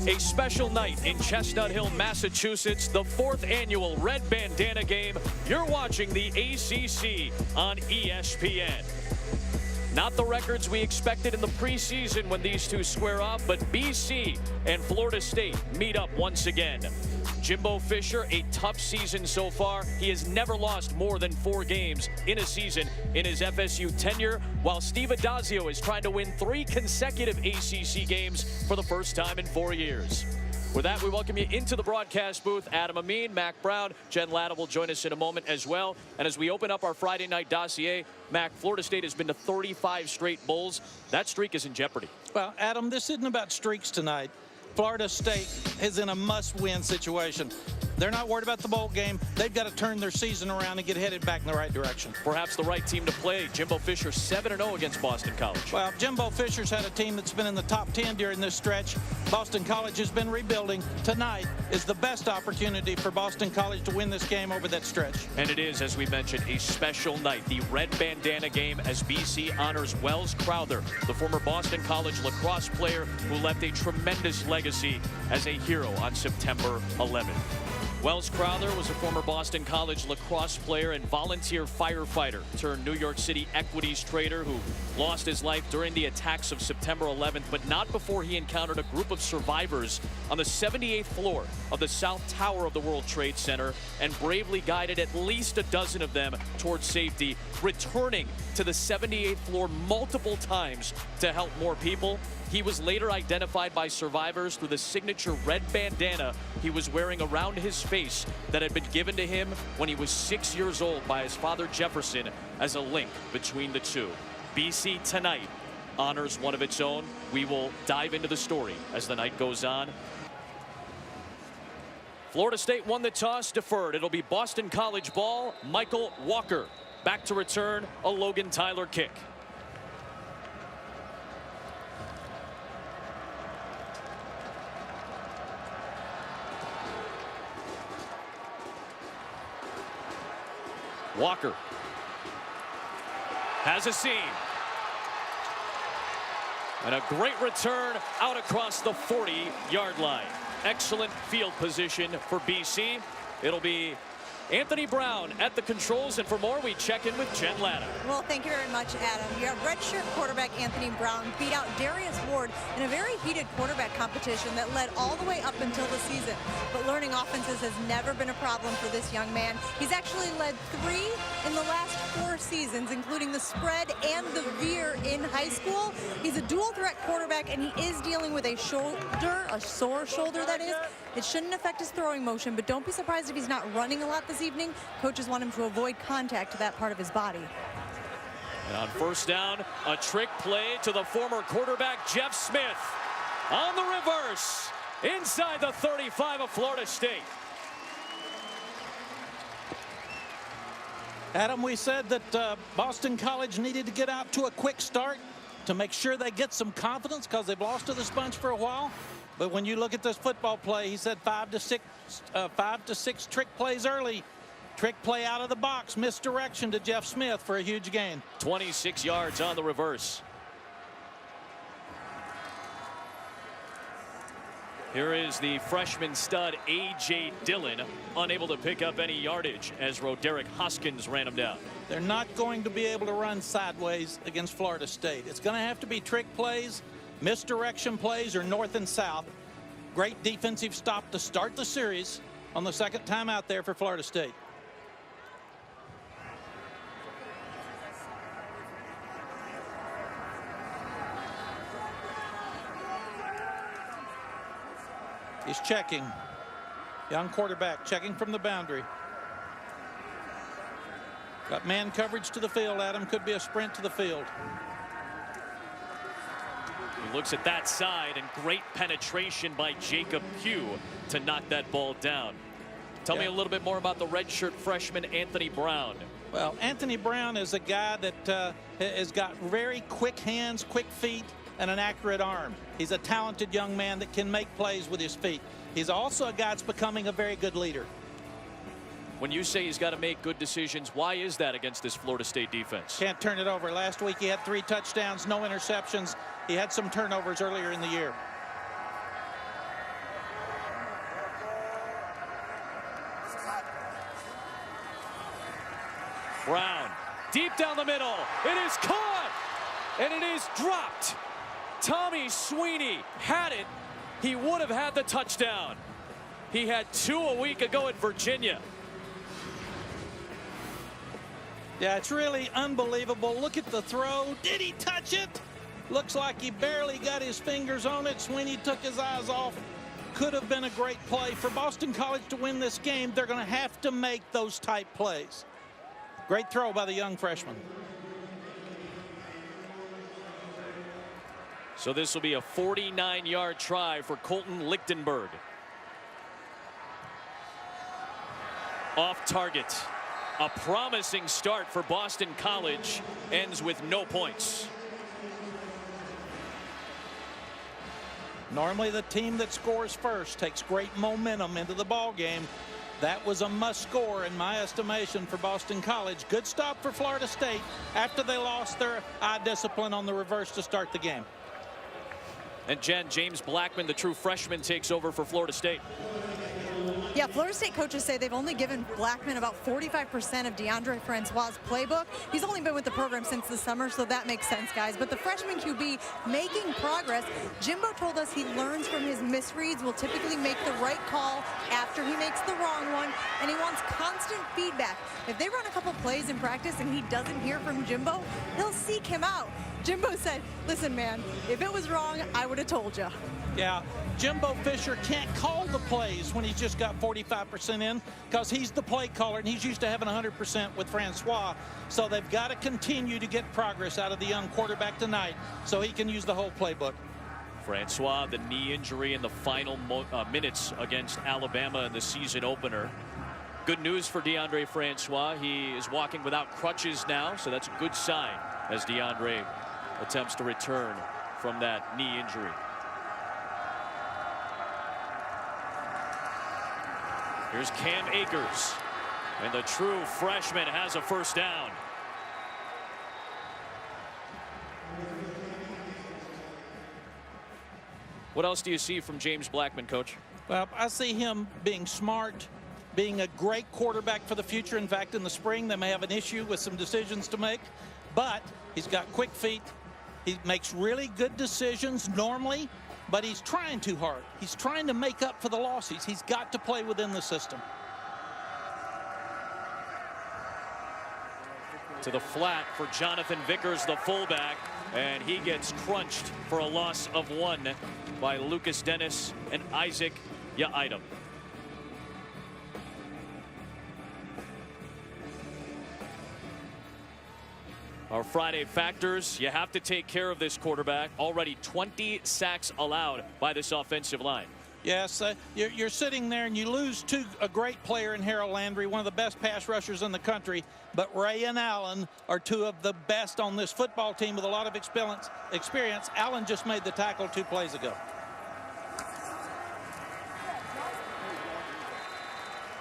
A special night in Chestnut Hill, Massachusetts, the 4th annual Red Bandana Game. You're watching the ACC on ESPN. Not the records we expected in the preseason when these two square off, but BC and Florida State meet up once again. Jimbo Fisher, a tough season so far. He has never lost more than 4 games in a season in his FSU tenure, while Steve Addazio is trying to win 3 consecutive ACC games for the first time in 4 years. With that, we welcome you into the broadcast booth. Adam Amin, Mac Brown, Jen Latta will join us in a moment as well. And as we open up our Friday night dossier, Mac, Florida State has been to 35 straight bowls. That streak is in jeopardy. Well, Adam, this isn't about streaks tonight. Florida State is in a must-win situation. They're not worried about the bowl game. They've got to turn their season around and get headed back in the right direction. Perhaps the right team to play. Jimbo Fisher 7-0 against Boston College. Well, Jimbo Fisher's had a team that's been in the top 10 during this stretch. Boston College has been rebuilding. Tonight is the best opportunity for Boston College to win this game over that stretch. And it is, as we mentioned, a special night. The Red Bandana Game as BC honors Wells Crowther, the former Boston College lacrosse player who left a tremendous legacy as a hero on September 11th. Wells Crowther was a former Boston College lacrosse player and volunteer firefighter turned New York City equities trader who lost his life during the attacks of September 11th, but not before he encountered a group of survivors on the 78th floor of the South Tower of the World Trade Center and bravely guided at least a dozen of them towards safety, returning to the 78th floor multiple times to help more people. He was later identified by survivors through the signature red bandana he was wearing around his face that had been given to him when he was 6 years old by his father Jefferson as a link between the two. BC tonight honors one of its own. We will dive into the story as the night goes on. Florida State won the toss, deferred. It'll be Boston College ball. Michael Walker back to return a Logan Tyler kick. Walker has a seam. And a great return out across the 40-yard line. Excellent field position for BC. It'll be Anthony Brown at the controls, and for more, we check in with Jen Latta. Well, thank you very much, Adam. Your redshirt quarterback Anthony Brown beat out Darius Ward in a very heated quarterback competition that led all the way up until the season. But learning offenses has never been a problem for this young man. He's actually led 3 in the last 4 seasons, including the spread and the veer in high school. He's a dual threat quarterback, and he is dealing with a shoulder, a sore shoulder that is. It shouldn't affect his throwing motion, but don't be surprised if he's not running a lot this evening. Coaches want him to avoid contact to that part of his body. And on first down, a trick play to the former quarterback Jeff Smith. On the reverse, inside the 35 of Florida State. Adam, we said that Boston College needed to get out to a quick start to make sure they get some confidence because they've lost to this bunch for a while. But when you look at this football play, he said 5 to 6 trick plays early. Trick play out of the box, misdirection to Jeff Smith for a huge gain. 26 yards on the reverse. Here is the freshman stud A.J. Dillon, unable to pick up any yardage as Roderick Hoskins ran him down. They're not going to be able to run sideways against Florida State. It's going to have to be trick plays, misdirection plays, or north and south. Great defensive stop to start the series on the second time out there for Florida State. He's checking. Young quarterback checking from the boundary. Got man coverage to the field, Adam. Could be a sprint to the field. He looks at that side, and great penetration by Jacob Pugh to knock that ball down. Tell me a little bit more about the redshirt freshman Anthony Brown. Well, Anthony Brown is a guy that has got very quick hands, quick feet, and an accurate arm. He's a talented young man that can make plays with his feet. He's also a guy that's becoming a very good leader. When you say he's got to make good decisions, why is that against this Florida State defense? Can't turn it over. Last week he had 3 touchdowns, no interceptions. He had some turnovers earlier in the year. Brown, deep down the middle. It is caught, and it is dropped. Tommy Sweeney had it. He would have had the touchdown. He had 2 a week ago at Virginia. Yeah, it's really unbelievable. Look at the throw. Did he touch it? Looks like he barely got his fingers on it. Sweeney took his eyes off. Could have been a great play. For Boston College to win this game, they're going to have to make those type plays. Great throw by the young freshman. So this will be a 49-yard try for Colton Lichtenberg. Off target. A promising start for Boston College ends with no points. Normally the team that scores first takes great momentum into the ball game. That was a must score in my estimation for Boston College. Good stop for Florida State after they lost their eye discipline on the reverse to start the game. And Jen, James Blackman, the true freshman, takes over for Florida State. Yeah, Florida State coaches say they've only given Blackman about 45% of DeAndre Francois' playbook. He's only been with the program since the summer, so that makes sense, guys. But the freshman QB making progress. Jimbo told us he learns from his misreads, will typically make the right call after he makes the wrong one, and he wants constant feedback. If they run a couple plays in practice and he doesn't hear from Jimbo, he'll seek him out. Jimbo said, listen, man, if it was wrong, I would have told you. Yeah, Jimbo Fisher can't call the plays when he's just got 45% in because he's the play caller and he's used to having 100% with Francois. So they've got to continue to get progress out of the young quarterback tonight so he can use the whole playbook. Francois, the knee injury in the final minutes against Alabama in the season opener. Good news for DeAndre Francois. He is walking without crutches now, so that's a good sign as DeAndre attempts to return from that knee injury. Here's Cam Akers, and the true freshman has a first down. What else do you see from James Blackman, Coach? Well, I see him being smart, being a great quarterback for the future. In fact, in the spring, they may have an issue with some decisions to make, but he's got quick feet. He makes really good decisions normally, but he's trying too hard. He's trying to make up for the losses. He's got to play within the system. To the flat for Jonathan Vickers, the fullback, and he gets crunched for a loss of 1 by Lucas Dennis and Isaac Yaidam. Our Friday factors: you have to take care of this quarterback. Already 20 sacks allowed by this offensive line. Yes, you're sitting there and you lose a great player in Harold Landry, one of the best pass rushers in the country, but Ray and Allen are 2 of the best on this football team with a lot of experience. Allen just made the tackle 2 plays ago.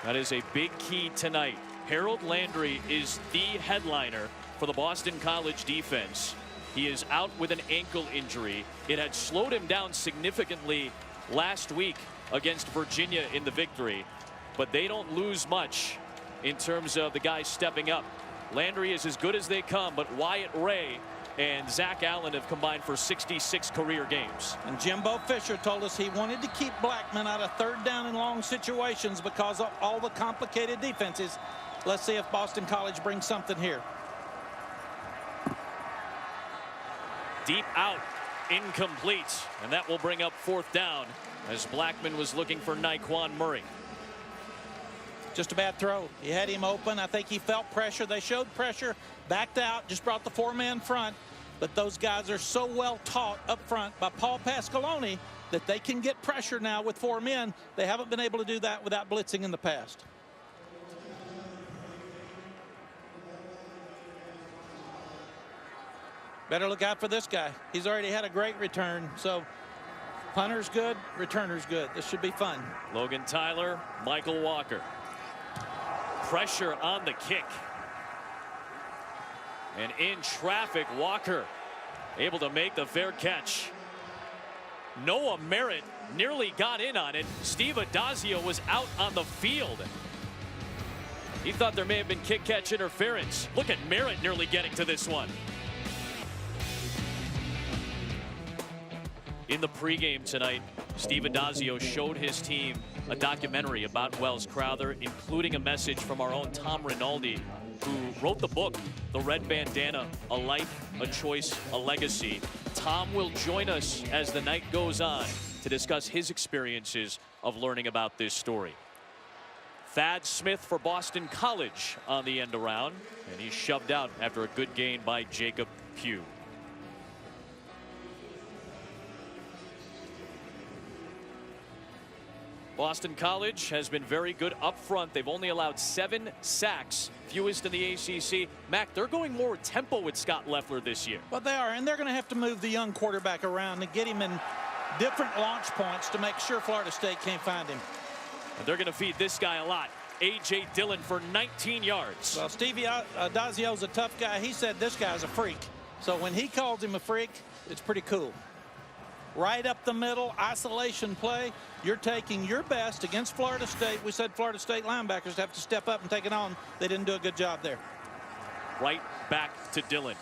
That is a big key tonight. Harold Landry is the headliner for the Boston College defense. He is out with an ankle injury. It had slowed him down significantly last week against Virginia in the victory, but they don't lose much in terms of the guys stepping up. Landry is as good as they come, but Wyatt Ray and Zach Allen have combined for 66 career games. And Jimbo Fisher told us he wanted to keep Blackman out of 3rd down and long situations because of all the complicated defenses. Let's see if Boston College brings something here. Deep out, incomplete, and that will bring up 4th down as Blackman was looking for Nyquan Murray. Just a bad throw. He had him open. I think he felt pressure. They showed pressure, backed out, just brought the 4-man front. But those guys are so well taught up front by Paul Pasqualoni that they can get pressure now with 4 men. They haven't been able to do that without blitzing in the past. Better look out for this guy. He's already had a great return. So punter's good, returner's good. This should be fun. Logan Tyler, Michael Walker. Pressure on the kick. And in traffic, Walker able to make the fair catch. Noah Merritt nearly got in on it. Steve Adazio was out on the field. He thought there may have been kick-catch interference. Look at Merritt nearly getting to this one. In the pregame tonight, Steve Addazio showed his team a documentary about Wells Crowther, including a message from our own Tom Rinaldi, who wrote the book, The Red Bandana, A Life, a Choice, a Legacy. Tom will join us as the night goes on to discuss his experiences of learning about this story. Thad Smith for Boston College on the end around, and he's shoved out after a good gain by Jacob Pugh. Boston College has been very good up front. They've only allowed 7 sacks, fewest in the ACC. Mac, they're going more tempo with Scott Loeffler this year. Well, they are, and they're going to have to move the young quarterback around and get him in different launch points to make sure Florida State can't find him. And they're going to feed this guy a lot. A.J. Dillon for 19 yards. Well, Stevie Addazio's a tough guy. He said this guy's a freak. So when he calls him a freak, it's pretty cool. Right up the middle, isolation play. You're taking your best against Florida State. We said Florida State linebackers have to step up and take it on. They didn't do a good job there. Right back to Dillon.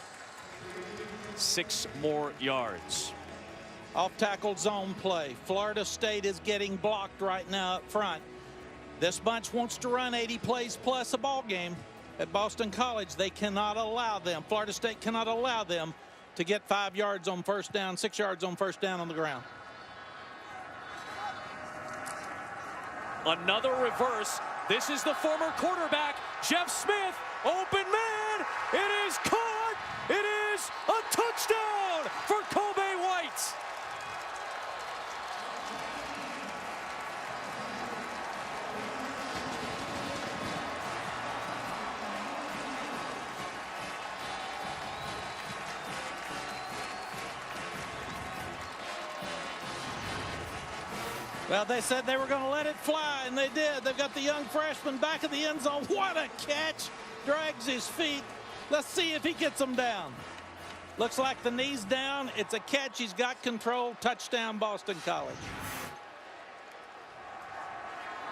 6 more yards. Off-tackle zone play. Florida State is getting blocked right now up front. This bunch wants to run 80 plays plus a ball game at Boston College. They cannot allow them. Florida State cannot allow them to get 5 yards on first down, 6 yards on first down on the ground. Another reverse. This is the former quarterback, Jeff Smith. Open man. It is caught. It is a touchdown for Kobe White. Well, they said they were going to let it fly, and they did. They've got the young freshman back of the end zone. What a catch. Drags his feet. Let's see if he gets them down. Looks like the knee's down. It's a catch. He's got control. Touchdown, Boston College.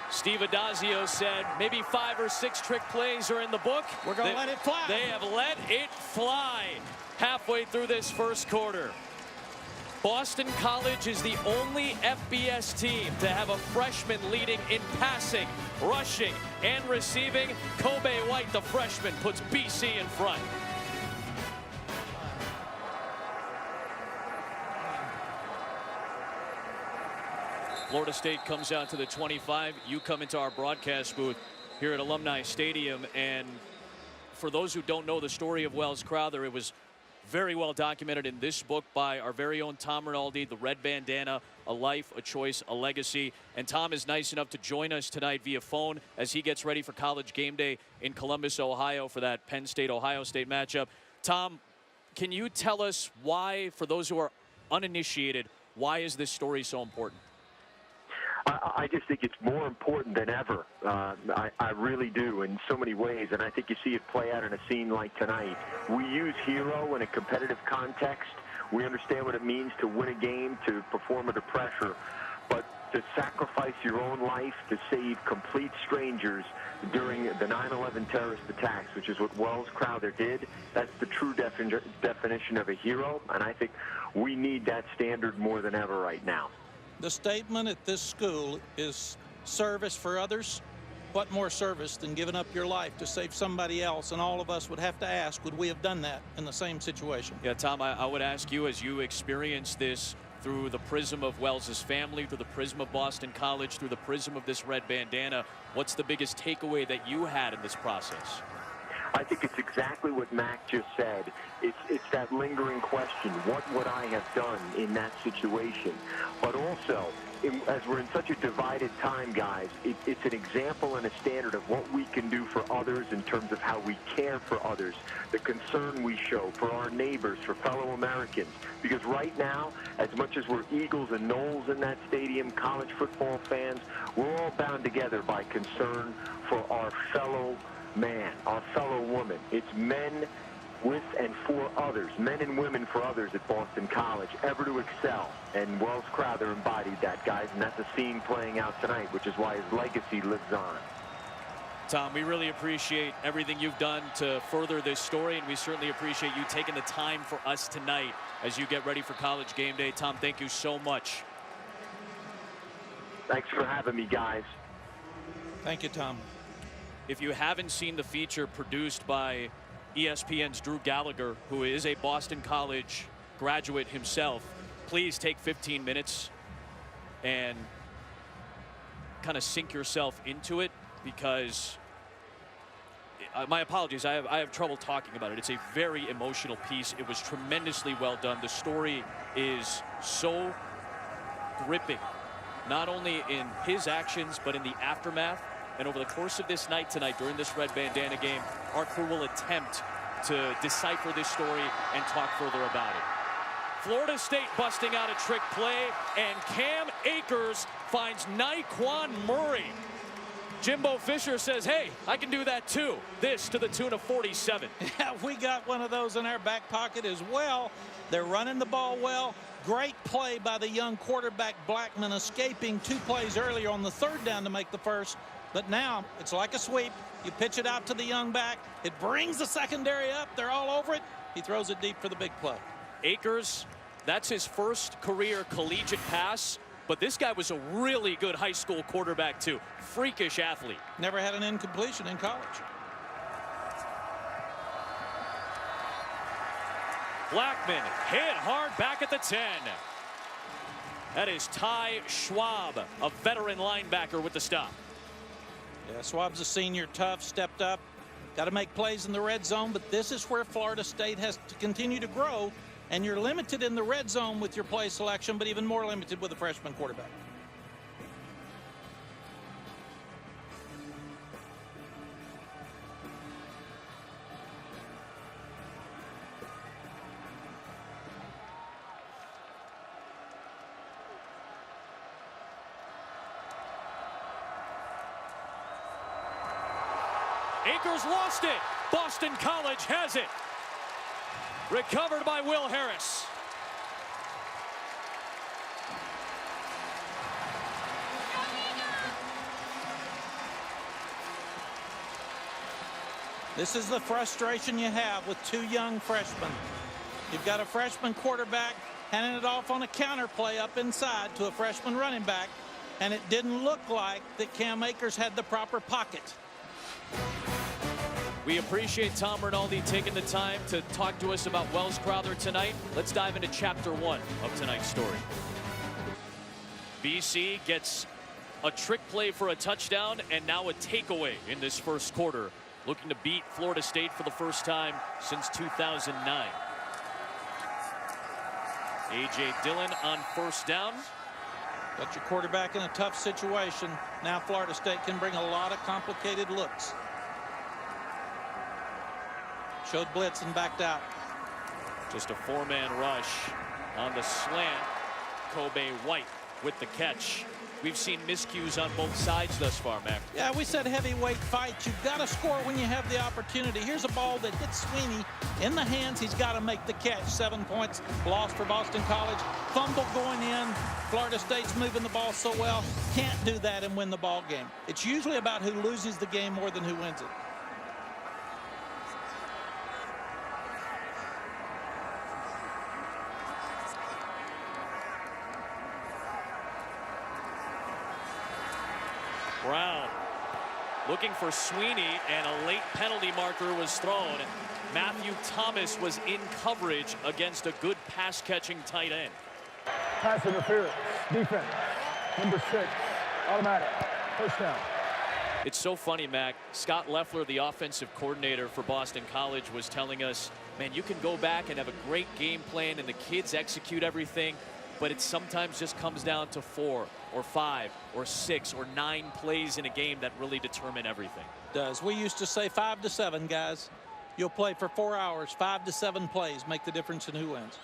Steve Addazio said maybe 5 or 6 trick plays are in the book. We're going to let it fly. They have let it fly halfway through this first quarter. Boston College is the only FBS team to have a freshman leading in passing, rushing, and receiving. Kobe White, the freshman, puts BC in front. Florida State comes out to the 25. You come into our broadcast booth here at Alumni Stadium, and for those who don't know the story of Wells Crowther, it was very well documented in this book by our very own Tom Rinaldi, The Red Bandana, A Life, a Choice, a Legacy. And Tom is nice enough to join us tonight via phone as he gets ready for College Game Day in Columbus, Ohio for that Penn State-Ohio State matchup. Tom, can you tell us why, for those who are uninitiated, why is this story so important? I just think it's more important than ever. I really do in so many ways, and I think you see it play out in a scene like tonight. We use hero in a competitive context. We understand what it means to win a game, to perform under pressure, but to sacrifice your own life to save complete strangers during the 9/11 terrorist attacks, which is what Wells Crowther did, that's the true definition of a hero, and I think we need that standard more than ever right now. The statement at this school is service for others. What more service than giving up your life to save somebody else? And all of us would have to ask, would we have done that in the same situation? Yeah, Tom, I would ask you, as you experience this through the prism of Wells's family, through the prism of Boston College, through the prism of this red bandana, what's the biggest takeaway that you had in this process? I think it's exactly what Mac just said. It's that lingering question, what would I have done in that situation? But also, as we're in such a divided time, guys, it's an example and a standard of what we can do for others in terms of how we care for others, the concern we show for our neighbors, for fellow Americans. Because right now, as much as we're Eagles and Noles in that stadium, college football fans, we're all bound together by concern for our fellow man, our fellow woman. It's men with and for others, men and women for others at Boston College, ever to excel. And Wells Crowther embodied that, guys, and that's a scene playing out tonight, which is why his legacy lives on. Tom, we really appreciate everything you've done to further this story, and we certainly appreciate you taking the time for us tonight as you get ready for College Game Day. Tom, thank you so much. Thanks for having me, guys. Thank you, Tom. If you haven't seen the feature produced by ESPN's Drew Gallagher, who is a Boston College graduate himself, please take 15 minutes and kind of sink yourself into it, because my apologies, I have trouble talking about it. It's a very emotional piece. It was tremendously well done. The story is so gripping, not only in his actions but in the aftermath. And over the course of this night tonight, during this red bandana game, our crew will attempt to decipher this story and talk further about it. Florida State busting out a trick play, and Cam Akers finds Naquan Murray. Jimbo Fisher says, hey, I can do that too. This to the tune of 47. Yeah, we got one of those in our back pocket as well. They're running the ball well. Great play by the young quarterback Blackman, escaping 2 plays earlier on the 3rd down to make the first. But now it's like a sweep. You pitch it out to the young back. It brings the secondary up. They're all over it. He throws it deep for the big play. Akers, that's his first career collegiate pass. But this guy was a really good high school quarterback too. Freakish athlete. Never had an incompletion in college. Blackman hit hard back at the 10. That is Ty Schwab, a veteran linebacker, with the stop. Yeah, Schwab's a senior, tough, stepped up. Got to make plays in the red zone, but this is where Florida State has to continue to grow. And you're limited in the red zone with your play selection, but even more limited with a freshman quarterback. Akers lost it. Boston College has it. Recovered by Will Harris. This is the frustration you have with 2 young freshmen. You've got a freshman quarterback handing it off on a counter play up inside to a freshman running back, and it didn't look like that Cam Akers had the proper pocket. We appreciate Tom Rinaldi taking the time to talk to us about Wells Crowther tonight. Let's dive into chapter 1 of tonight's story. BC gets a trick play for a touchdown and now a takeaway in this first quarter, looking to beat Florida State for the first time since 2009. A.J. Dillon on first down. Got your quarterback in a tough situation. Now Florida State can bring a lot of complicated looks. Showed blitz and backed out. Just a 4-man rush on the slant. Kobe White with the catch. We've seen miscues on both sides thus far, Mac. Yeah, we said heavyweight fights. You've got to score when you have the opportunity. Here's a ball that hits Sweeney in the hands. He's got to make the catch. 7 points lost for Boston College. Fumble going in. Florida State's moving the ball so well. Can't do that and win the ball game. It's usually about who loses the game more than who wins it. Brown looking for Sweeney, and a late penalty marker was thrown. Matthew Thomas was in coverage against a good pass-catching tight end. Pass interference, defense, number 6, automatic, first down. It's so funny, Mac. Scott Loeffler, the offensive coordinator for Boston College, was telling us, man, you can go back and have a great game plan and the kids execute everything, but it sometimes just comes down to 4 or 5 or 6 or 9 plays in a game that really determine everything. Does. We used to say 5 to 7, guys. You'll play for 4 hours. 5 to 7 plays make the difference in who wins.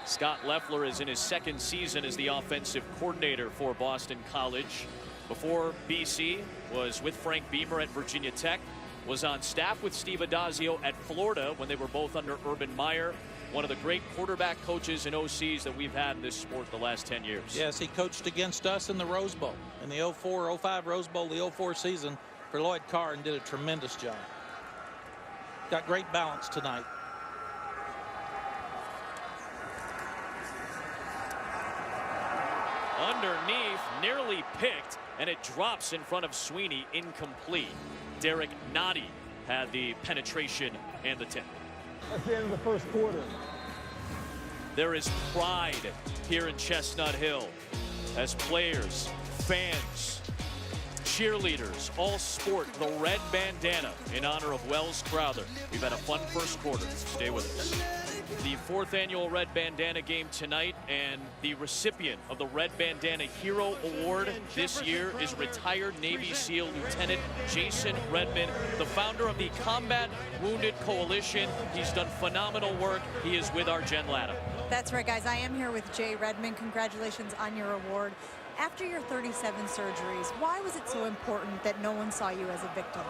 Scott Loeffler is in his 2nd season as the offensive coordinator for Boston College. Before BC, was with Frank Beamer at Virginia Tech, was on staff with Steve Adazio at Florida when they were both under Urban Meyer, one of the great quarterback coaches and OCs that we've had in this sport the last 10 years. Yes, he coached against us in the Rose Bowl, in the 04-05 Rose Bowl, the 04 season for Lloyd Carr, and did a tremendous job. Got great balance tonight. Underneath, nearly picked, and it drops in front of Sweeney, incomplete. Derek Noddy had the penetration and the tip. At the end of the first quarter. There is pride here in Chestnut Hill as players, fans, cheerleaders all sport the red bandana in honor of Wells Crowther. We've had a fun first quarter. Stay with us. The 4th annual Red Bandana Game tonight, and the recipient of the Red Bandana Hero Award this year is retired Navy SEAL Lieutenant Jason Redman, the founder of the Combat Wounded Coalition. He's done phenomenal work. He is with our Jen Latta. That's right, guys. I am here with Jay Redman. Congratulations on your award. After your 37 surgeries, why was it so important that no one saw you as a victim?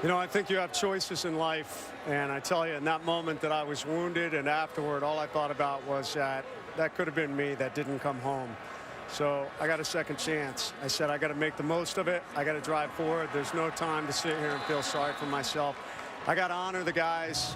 You know, I think you have choices in life, and I tell you, in that moment that I was wounded and afterward, all I thought about was that could have been me that didn't come home. So I got a second chance. I said I got to make the most of it. I got to drive forward. There's no time to sit here and feel sorry for myself. I got to honor the guys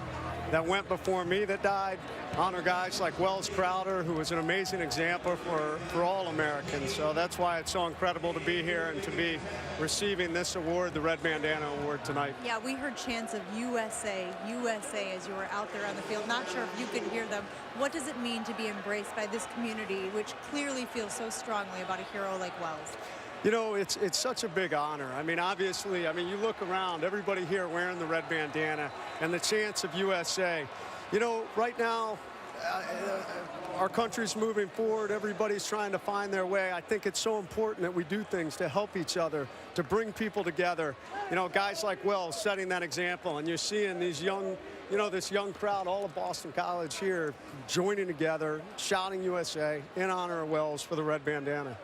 that went before me that died. Honor guys like Wells Crowther, who was an amazing example for all Americans. So that's why it's so incredible to be here and to be receiving this award, the Red Bandana Award, tonight. Yeah, we heard chants of USA, USA as you were out there on the field. Not sure if you could hear them. What does it mean to be embraced by this community, which clearly feels so strongly about a hero like Wells? You know, it's such a big honor. I mean, obviously, you look around, everybody here wearing the red bandana and the chants of USA. You know, right now, our country's moving forward. Everybody's trying to find their way. I think it's so important that we do things to help each other, to bring people together. You know, guys like Wells setting that example, and you're seeing these young, this young crowd, all of Boston College here, joining together, shouting USA in honor of Wells for the red bandana.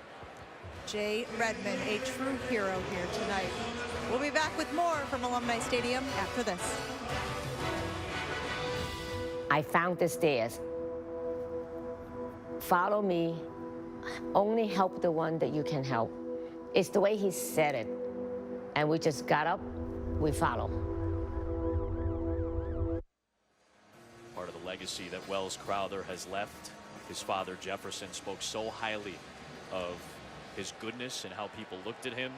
Jay Redman, a true hero here tonight. We'll be back with more from Alumni Stadium after this. I found the stairs. Follow me. Only help the one that you can help. It's the way he said it. And we just got up, we follow. Part of the legacy that Wells Crowther has left. His father, Jefferson, spoke so highly of his goodness and how people looked at him.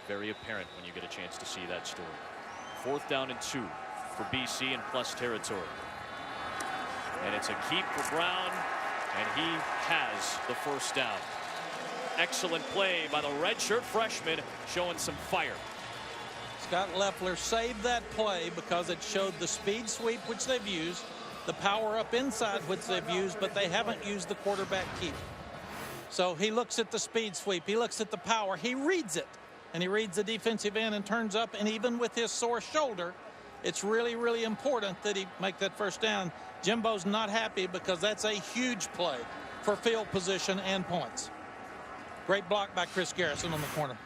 Very apparent when you get a chance to see that story. 4th down and 2 for BC in plus territory. And it's a keep for Brown, and he has the first down. Excellent play by the redshirt freshman, showing some fire. Scott Leffler saved that play because it showed the speed sweep, which they've used, the power up inside, which they've used, but they haven't used the quarterback keep. So he looks at the speed sweep, he looks at the power, he reads it, and he reads the defensive end and turns up, and even with his sore shoulder, it's really, really important that he make that first down. Jimbo's not happy because that's a huge play for field position and points. Great block by Chris Garrison on the corner.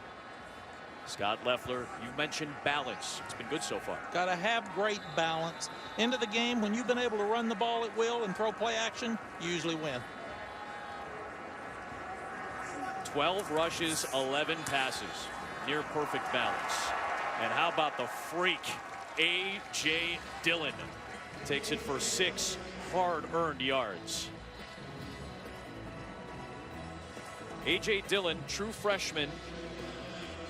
Scott Leffler, you mentioned balance. It's been good so far. Got to have great balance. Into the game, when you've been able to run the ball at will and throw play action, you usually win. 12 rushes, 11 passes. Near perfect balance. And how about the freak, A.J. Dillon? Takes it for 6 hard-earned yards. A.J. Dillon, true freshman.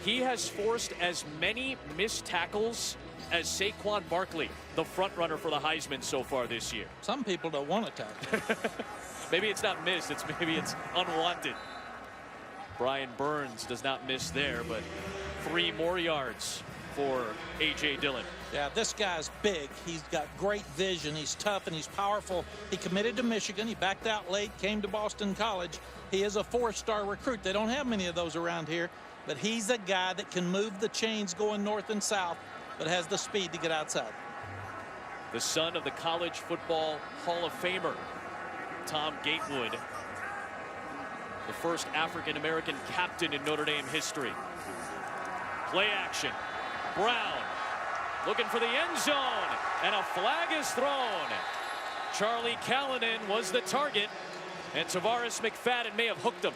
He has forced as many missed tackles as Saquon Barkley, the front runner for the Heisman so far this year. Some people don't want to tackle. Maybe it's not missed, maybe it's unwanted. Brian Burns does not miss there, but 3 more yards for A.J. Dillon. Yeah, this guy's big. He's got great vision. He's tough and he's powerful. He committed to Michigan. He backed out late, came to Boston College. He is a 4-star recruit. They don't have many of those around here, but he's a guy that can move the chains going north and south, but has the speed to get outside. The son of the College Football Hall of Famer, Tom Gatewood, the first African-American captain in Notre Dame history. Play action. Brown looking for the end zone, and a flag is thrown. Charlie Callanan was the target, and Tavares McFadden may have hooked him.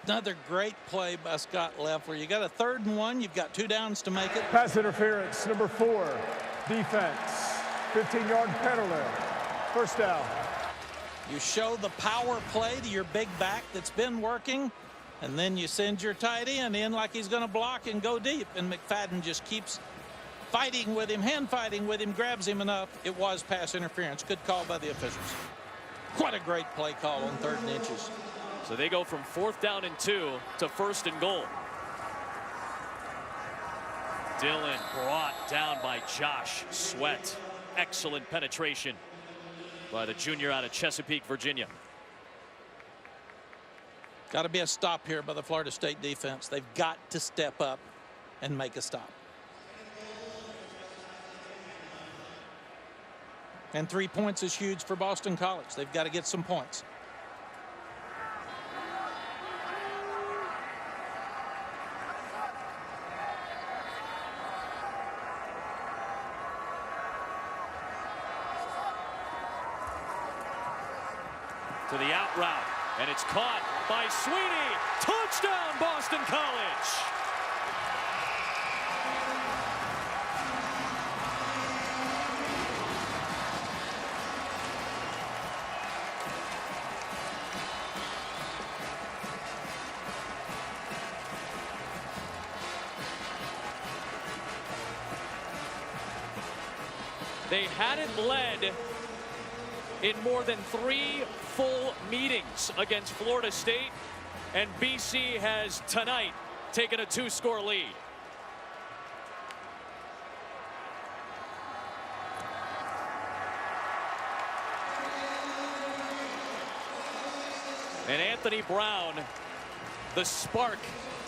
Another great play by Scott Leffler. You got a 3rd and 1. You've got 2 downs to make it. Pass interference, number 4, defense, 15-yard penalty, first down. You show the power play to your big back that's been working, and then you send your tight end in like he's going to block and go deep, and McFadden just keeps fighting with him, hand fighting with him, grabs him enough. It was pass interference. Good call by the officials. What a great play call on 3rd and inches. So they go from 4th down and 2 to 1st and goal. Dillon brought down by Josh Sweat. Excellent penetration by the junior out of Chesapeake, Virginia. Got to be a stop here by the Florida State defense. They've got to step up and make a stop. And 3 points is huge for Boston College. They've got to get some points. To the out route, and it's caught by Sweeney. Touchdown, Boston College. They hadn't led in more than 3 full meetings against Florida State, and BC has tonight taken a 2-score lead. And Anthony Brown, the spark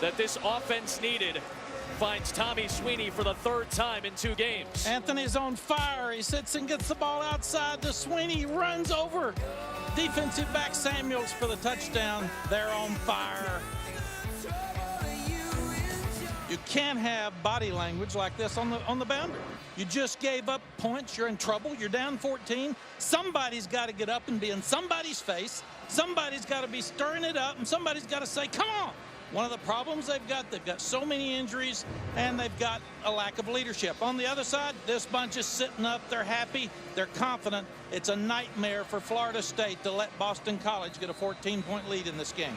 that this offense needed, finds Tommy Sweeney for the 3rd time in 2 games. Anthony's on fire. He sits and gets the ball outside to Sweeney. Runs over defensive back Samuels for the touchdown. They're on fire. You can't have body language like this on the boundary. You just gave up points. You're in trouble. You're down 14. Somebody's got to get up and be in somebody's face. Somebody's got to be stirring it up, and somebody's got to say, come on. One of the problems they've got so many injuries, and they've got a lack of leadership. On the other side, this bunch is sitting up. They're happy. They're confident. It's a nightmare for Florida State to let Boston College get a 14-point lead in this game.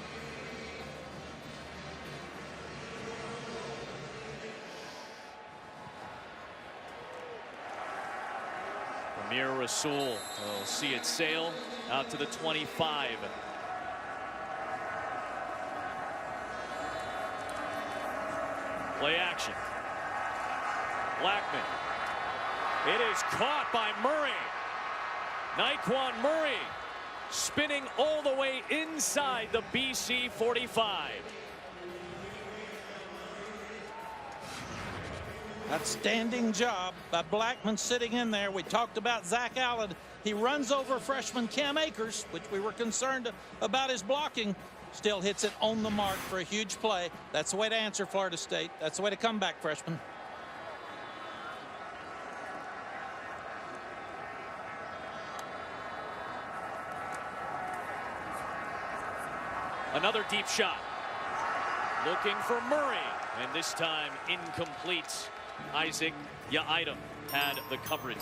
Amir Rasul will see it sail out to the 25. Play action. Blackman. It is caught by Murray. Naquan Murray spinning all the way inside the BC 45. Outstanding job by Blackman sitting in there. We talked about Zach Allen. He runs over freshman Cam Akers, which we were concerned about his blocking. Still hits it on the mark for a huge play. That's the way to answer Florida State. That's the way to come back, freshman. Another deep shot. Looking for Murray, and this time incomplete. Isaac Yaidam had the coverage.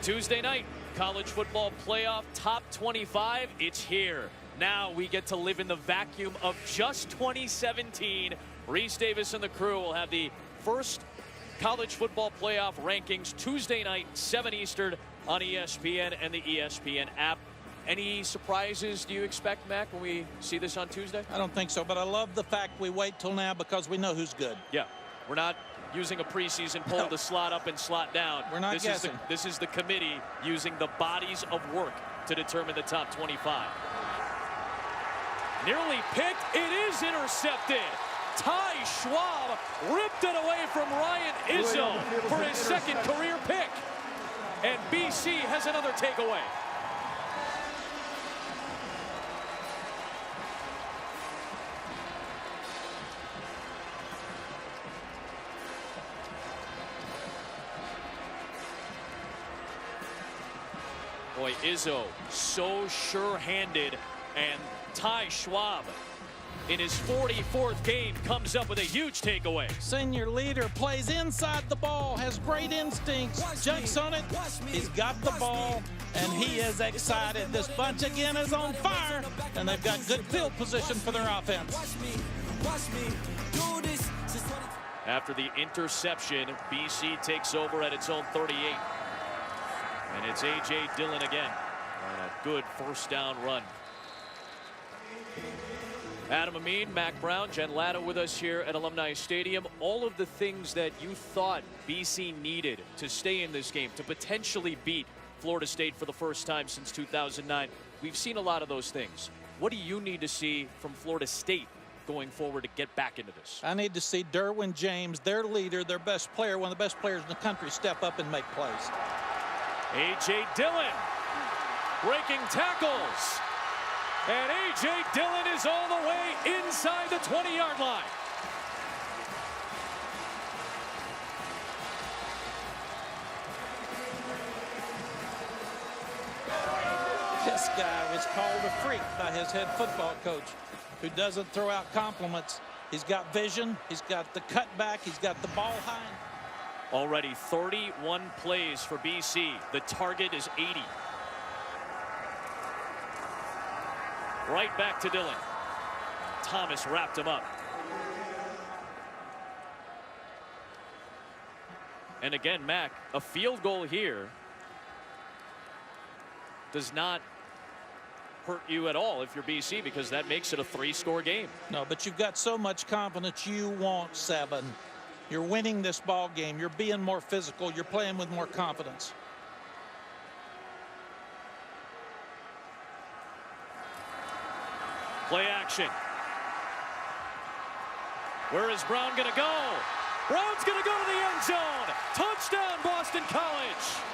Tuesday night, college football playoff top 25. It's here. Now we get to live in the vacuum of just 2017. Reese Davis and the crew will have the first college football playoff rankings Tuesday night, 7 Eastern on ESPN and the ESPN app. Any surprises do you expect, Mac, when we see this on Tuesday? I don't think so, but I love the fact we wait till now because we know who's good. Yeah, we're not using a preseason poll to slot up and slot down. We're not guessing. This is the committee using the bodies of work to determine the top 25. Nearly picked. It is intercepted. Ty Schwab ripped it away from Ryan Izzo for his second career pick. And BC has another takeaway. Izzo, so sure-handed, and Ty Schwab in his 44th game comes up with a huge takeaway. Senior leader plays inside the ball, has great instincts, jumps on it. He's got the ball, and he is excited. This bunch again is on fire, and they've got good field position for their offense. After the interception, BC takes over at its own 38. And it's A.J. Dillon again on a good first down run. Adam Amin, Mac Brown, Jen Latta with us here at Alumni Stadium. All of the things that you thought BC needed to stay in this game, to potentially beat Florida State for the first time since 2009. We've seen a lot of those things. What do you need to see from Florida State going forward to get back into this? I need to see Derwin James, their leader, their best player, one of the best players in the country, step up and make plays. A.J. Dillon breaking tackles. And A.J. Dillon is all the way inside the 20-yard line. This guy was called a freak by his head football coach, who doesn't throw out compliments. He's got vision, he's got the cutback, he's got the ball high. Already 31 plays for BC. The target is 80. Right back to Dillon. Thomas wrapped him up. And again, Mac, a field goal here does not hurt you at all if you're BC, because that makes it a 3-score game. No, but you've got so much confidence. You want 7. You're winning this ball game. You're being more physical. You're playing with more confidence. Play action. Where is Brown going to go? Brown's going to go to the end zone. Touchdown, Boston College.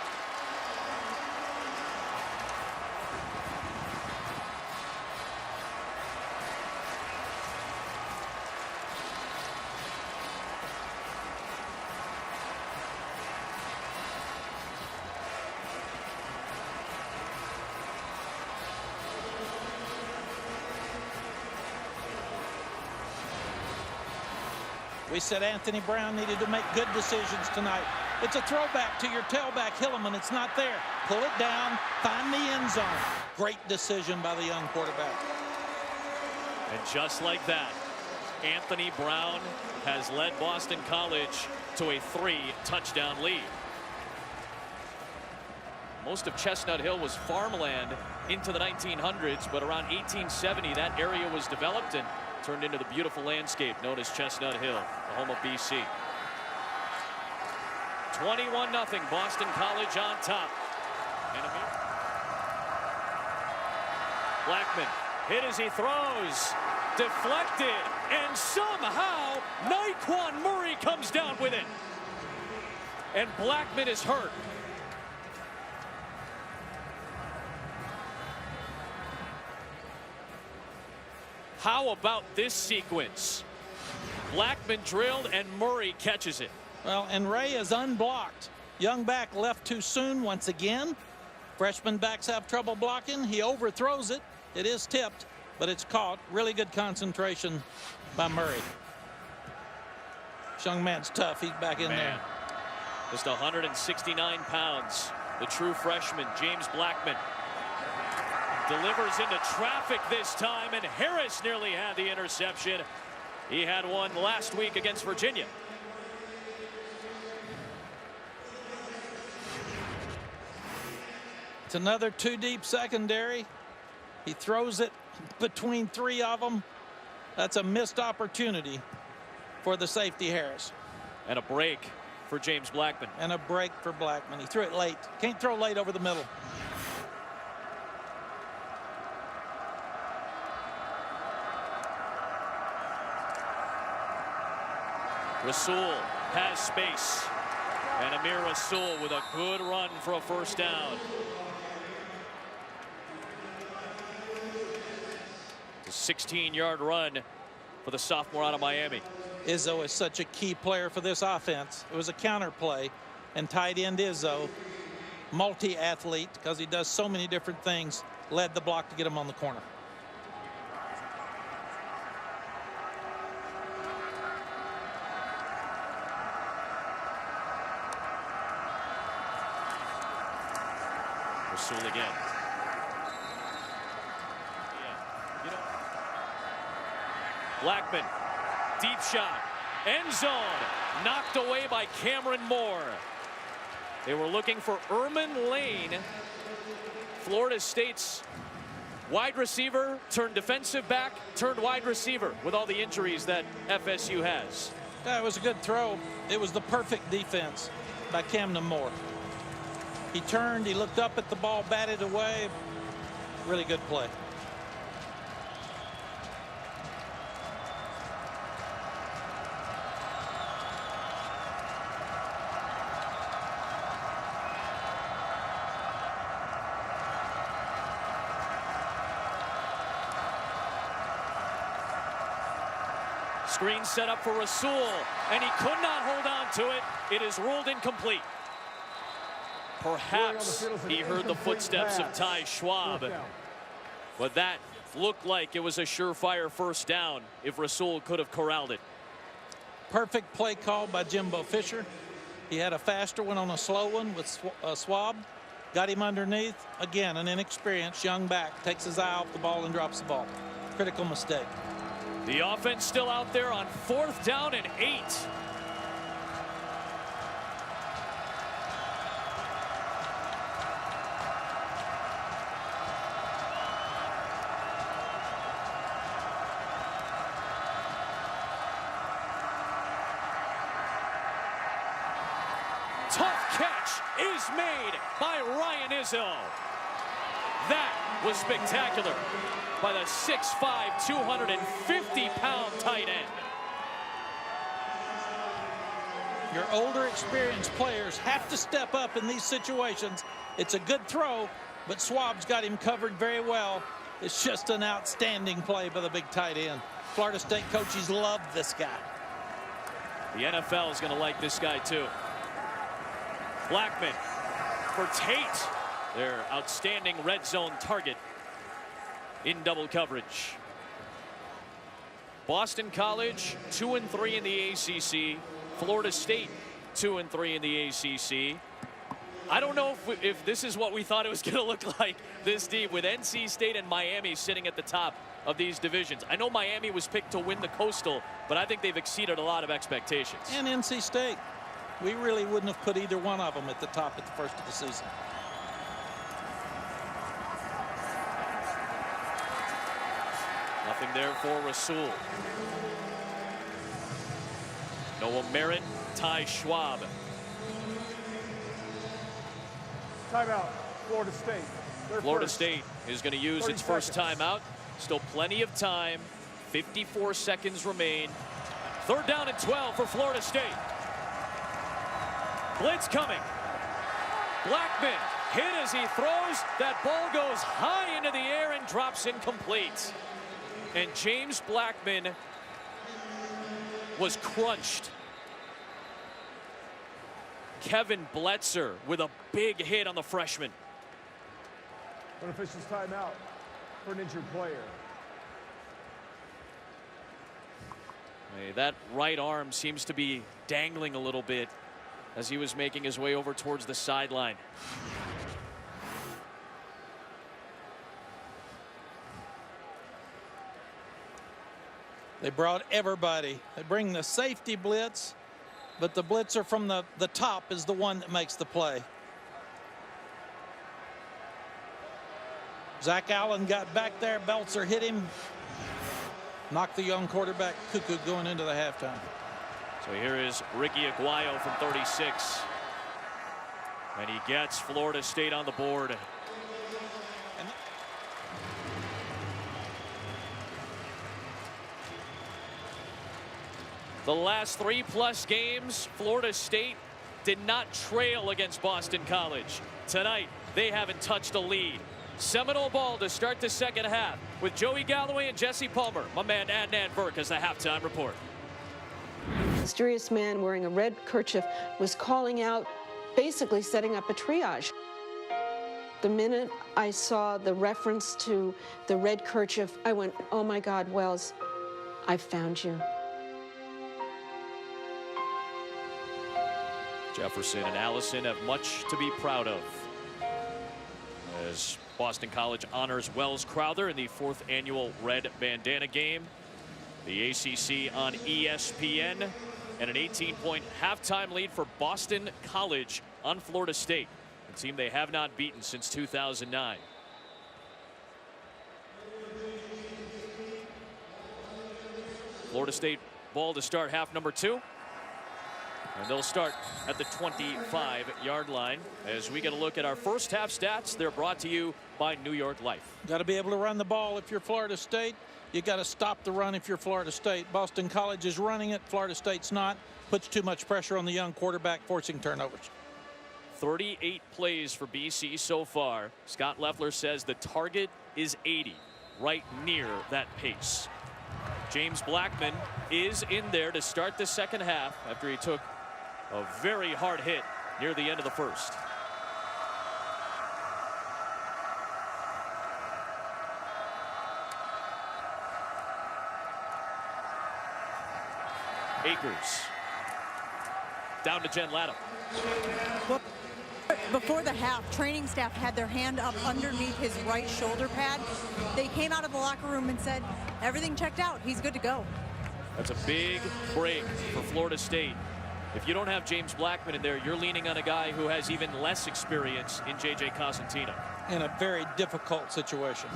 We said Anthony Brown needed to make good decisions tonight. It's a throwback to your tailback, Hilliman. It's not there. Pull it down, find the end zone. Great decision by the young quarterback. And just like that, Anthony Brown has led Boston College to a 3-touchdown lead. Most of Chestnut Hill was farmland into the 1900s, but around 1870 that area was developed and turned into the beautiful landscape known as Chestnut Hill, the home of BC. 21-0, Boston College on top. And Blackman hit as he throws, deflected, and somehow Naquan Murray comes down with it. And Blackman is hurt. How about this sequence? Blackman drilled and Murray catches it. Well, and Ray is unblocked. Young back left too soon once again. Freshman backs have trouble blocking. He overthrows it. It is tipped, but it's caught. Really good concentration by Murray. This young man's tough. He's back in there. Just 169 pounds. The true freshman, James Blackman. Delivers into traffic this time, and Harris nearly had the interception. He had one last week against Virginia. It's another 2-deep secondary. He throws it between 3 of them. That's a missed opportunity for the safety, Harris. And a break for James Blackman. And a break for Blackman. He threw it late. Can't throw late over the middle. Rasul has space. And Amir Rasul with a good run for a first down. A 16-yard run for the sophomore out of Miami. Izzo is such a key player for this offense. It was a counter play, and tight end Izzo multi-athlete because he does so many different things, led the block to get him on the corner. Rasul again. Blackman, deep shot, end zone, knocked away by Cameron Moore. They were looking for Erman Lane, Florida State's wide receiver, turned defensive back, turned wide receiver with all the injuries that FSU has. That was a good throw. It was the perfect defense by Cameron Moore. He turned, he looked up at the ball, batted away. Really good play. Screen set up for Rasul, and he could not hold on to it. It is ruled incomplete. Perhaps he heard the footsteps of Ty Schwab, but that looked like it was a surefire first down if Rasul could have corralled it. Perfect play call by Jimbo Fisher. He had a faster one on a slow one with Schwab. Got him underneath. Again, an inexperienced young back takes his eye off the ball and drops the ball. Critical mistake. The offense still out there on 4th down and 8. Tough catch is made by Ryan Izzo. That was spectacular by the 6'5", 250-pound tight end. Your older, experienced players have to step up in these situations. It's a good throw, but Schwab's got him covered very well. It's just an outstanding play by the big tight end. Florida State coaches love this guy. The NFL is going to like this guy too. Blackman for Tate, their outstanding red zone target in double coverage. Boston College 2-3 in the ACC. Florida State 2-3 in the ACC. I don't know if this is what we thought it was going to look like this deep, with NC State and Miami sitting at the top of these divisions. I know Miami was picked to win the Coastal, but I think they've exceeded a lot of expectations. And NC State. We really wouldn't have put either one of them at the top at the first of the season. Nothing there for Rasul. Noah Merritt, Ty Schwab. Timeout, Florida State. Florida State is going to use its first timeout. Still plenty of time. 54 seconds remain. 3rd down and 12 for Florida State. Blitz coming. Blackman hit as he throws. That ball goes high into the air and drops incomplete. And James Blackman was crunched. Kevin Bletzer with a big hit on the freshman. Unofficial's timeout for an injured player. Hey, that right arm seems to be dangling a little bit as he was making his way over towards the sideline. They brought everybody. They bring the safety blitz, but the blitzer from the top is the one that makes the play. Zach Allen got back there. Belzer hit him. Knocked the young quarterback cuckoo going into the halftime. So here is Ricky Aguayo from 36. And he gets Florida State on the board. The last 3+ games, Florida State did not trail against Boston College. Tonight, they haven't touched a lead. Seminole ball to start the second half with Joey Galloway and Jesse Palmer. My man Adnan Burke has the halftime report. A mysterious man wearing a red kerchief was calling out, basically setting up a triage. The minute I saw the reference to the red kerchief, I went, oh my God, Wells, I found you. Jefferson and Allison have much to be proud of as Boston College honors Wells Crowther in the 4th annual Red Bandana Game. The ACC on ESPN, and an 18-point halftime lead for Boston College on Florida State, a team they have not beaten since 2009. Florida State ball to start half number 2. And they'll start at the 25-yard line. As we get a look at our first half stats, they're brought to you by New York Life. Got to be able to run the ball if you're Florida State. You got to stop the run if you're Florida State. Boston College is running it. Florida State's not. Puts too much pressure on the young quarterback, forcing turnovers. 38 plays for BC so far. Scott Loeffler says the target is 80, right near that pace. James Blackman is in there to start the second half after he took a very hard hit near the end of the first. Akers down to Jen Latham. Well, before the half, training staff had their hand up underneath his right shoulder pad. They came out of the locker room and said everything checked out. He's good to go. That's a big break for Florida State. If you don't have James Blackman in there, you're leaning on a guy who has even less experience in J.J. Cosentino. In a very difficult situation.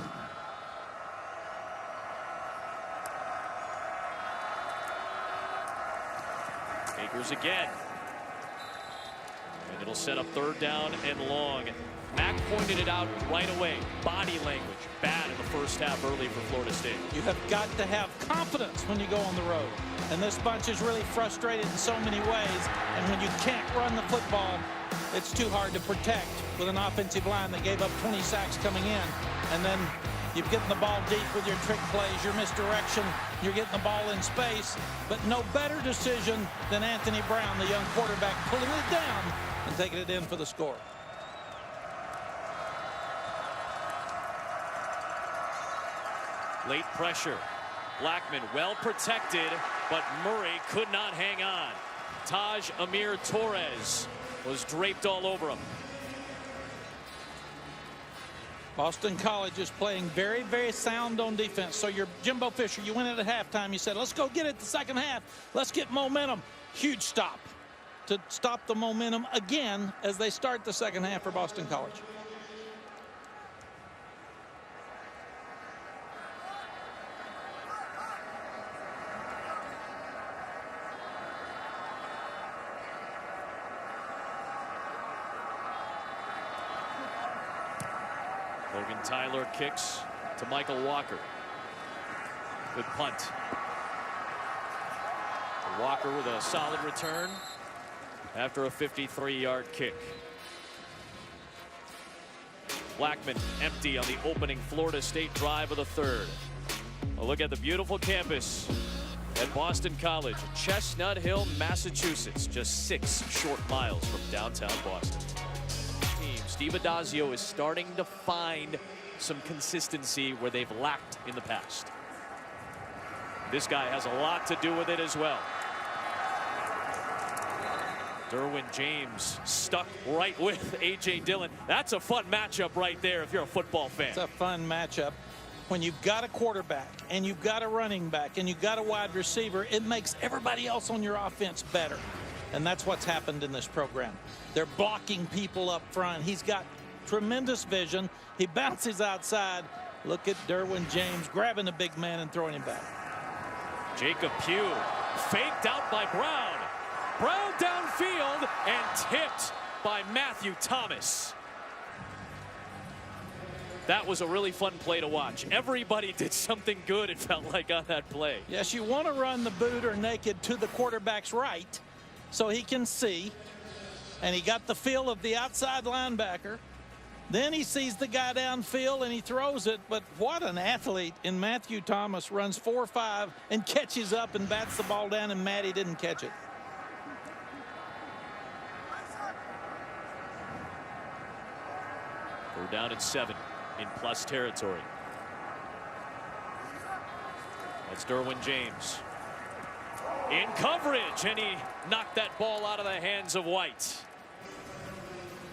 Akers again. And it'll set up 3rd down and long. Mack pointed it out right away. Body language bad in the first half early for Florida State. You have got to have confidence when you go on the road. And this bunch is really frustrated in so many ways. And when you can't run the football, it's too hard to protect with an offensive line that gave up 20 sacks coming in. And then you're getting the ball deep with your trick plays, your misdirection. You're getting the ball in space. But no better decision than Anthony Brown, the young quarterback, pulling it down and taking it in for the score. Late pressure. Blackman well protected, but Murray could not hang on. Taj Amir Torres was draped all over him. Boston College is playing very, very sound on defense. So you're Jimbo Fisher. You went in at halftime. You said, let's go get it the second half. Let's get momentum. Huge stop to stop the momentum again as they start the second half for Boston College. Logan Tyler kicks to Michael Walker. Good punt. Walker with a solid return after a 53-yard kick. Blackman empty on the opening Florida State drive of the 3rd. A look at the beautiful campus at Boston College, Chestnut Hill, Massachusetts, just 6 short miles from downtown Boston. Steve Adazio is starting to find some consistency where they've lacked in the past. This guy has a lot to do with it as well. Derwin James stuck right with A.J. Dillon. That's a fun matchup right there if you're a football fan. It's a fun matchup. When you've got a quarterback and you've got a running back and you've got a wide receiver, it makes everybody else on your offense better. And that's what's happened in this program. They're blocking people up front. He's got tremendous vision. He bounces outside. Look at Derwin James grabbing the big man and throwing him back. Jacob Pugh faked out by Brown. Brown downfield and tipped by Matthew Thomas. That was a really fun play to watch. Everybody did something good, it felt like, on that play. Yes, you want to run the boot or naked to the quarterback's right so he can see. And he got the feel of the outside linebacker. Then he sees the guy downfield and he throws it. But what an athlete in Matthew Thomas. Runs 4.5 and catches up and bats the ball down, and Matty didn't catch it. We're down at 7 in plus territory. That's Derwin James in coverage, and he knocked that ball out of the hands of White.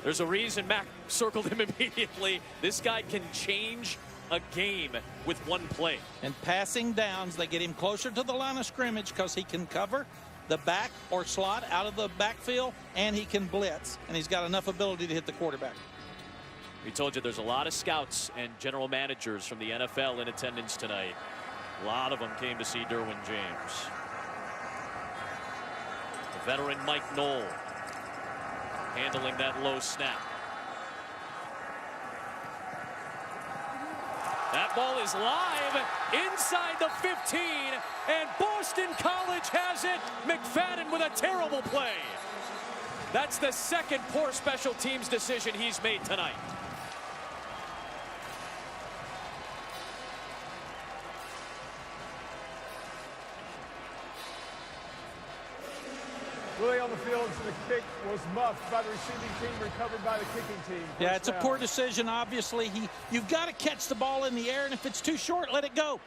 There's a reason Mac circled him immediately. This guy can change a game with one play. And passing downs, they get him closer to the line of scrimmage because he can cover the back or slot out of the backfield, and he can blitz, and he's got enough ability to hit the quarterback. We told you there's a lot of scouts and general managers from the NFL in attendance tonight. A lot of them came to see Derwin James. The veteran Mike Noles handling that low snap. That ball is live inside the 15, and Boston College has it. McFadden with a terrible play. That's the second poor special teams decision he's made tonight. Willie on the field, so the kick was muffed by the receiving team, recovered by the kicking team. Yeah, it's a poor decision. Obviously, you've got to catch the ball in the air, and if it's too short, let it go.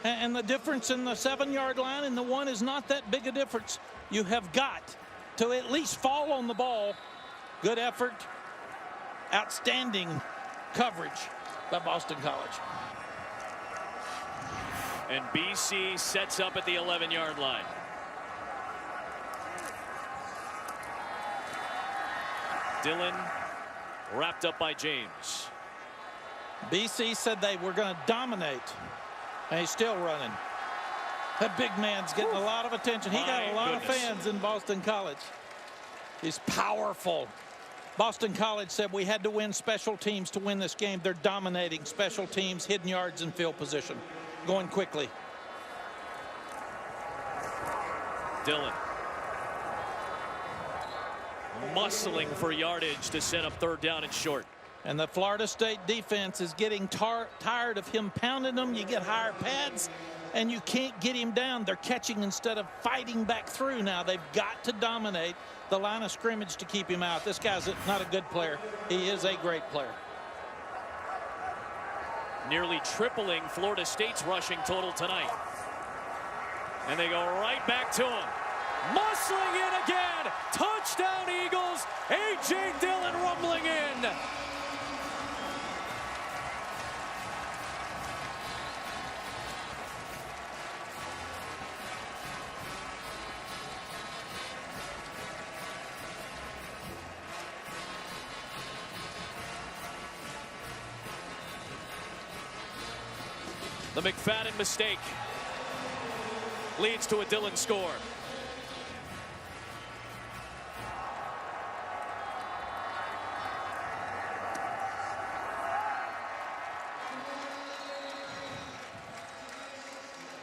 And the difference in the 7-yard line and the 1 is not that big a difference. You have got to at least fall on the ball. Good effort. Outstanding coverage by Boston College. And BC sets up at the 11-yard line. Dillon wrapped up by James. BC said they were going to dominate, and he's still running. That big man's getting a lot of attention. He got a lot of fans in Boston College. He's powerful. Boston College said we had to win special teams to win this game. They're dominating special teams, hidden yards, and field position. Going quickly. Dillon muscling for yardage to set up 3rd down and short. And the Florida State defense is getting tired of him pounding them. You get higher pads, and you can't get him down. They're catching instead of fighting back through now. They've got to dominate the line of scrimmage to keep him out. This guy's not a good player. He is a great player. Nearly tripling Florida State's rushing total tonight. And they go right back to him. Muscling in again. Touchdown Eagles. A.J. Dillon rumbling in. The McFadden mistake leads to a Dillon score.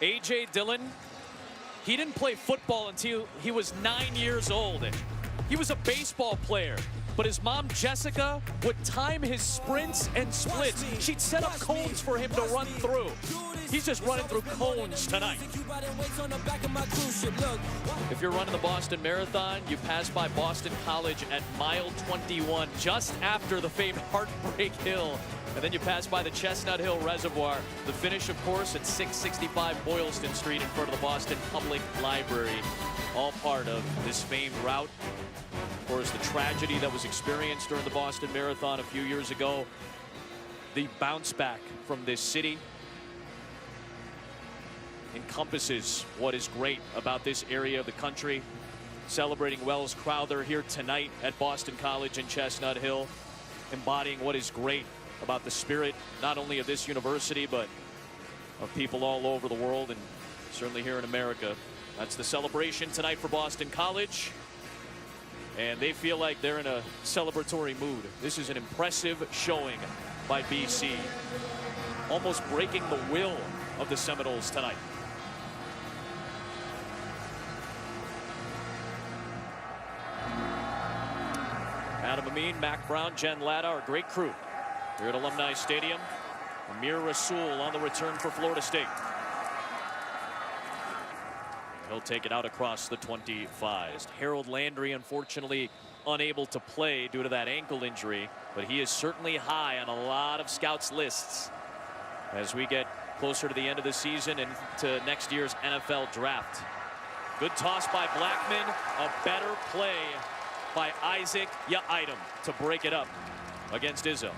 A.J. Dillon, he didn't play football until he was 9 years old. He was a baseball player, but his mom, Jessica, would time his sprints and splits. She'd set up cones for him to run through. He's just running through cones tonight. If you're running the Boston Marathon, you pass by Boston College at mile 21, just after the famed Heartbreak Hill. And then you pass by the Chestnut Hill Reservoir. The finish, of course, at 665 Boylston Street in front of the Boston Public Library. All part of this famed route. Of course, the tragedy that was experienced during the Boston Marathon a few years ago. The bounce back from this city encompasses what is great about this area of the country. Celebrating Wells Crowther here tonight at Boston College in Chestnut Hill. Embodying what is great about the spirit, not only of this university, but of people all over the world, and certainly here in America. That's the celebration tonight for Boston College. And they feel like they're in a celebratory mood. This is an impressive showing by BC. Almost breaking the will of the Seminoles tonight. Adam Amin, Mac Brown, Jen Latta, our great crew here at Alumni Stadium. Amir Rasul on the return for Florida State. He'll take it out across the 25. Harold Landry, unfortunately, unable to play due to that ankle injury, but he is certainly high on a lot of scouts' lists as we get closer to the end of the season and to next year's NFL draft. Good toss by Blackman. A better play by Isaac Yaitem to break it up against Izzo.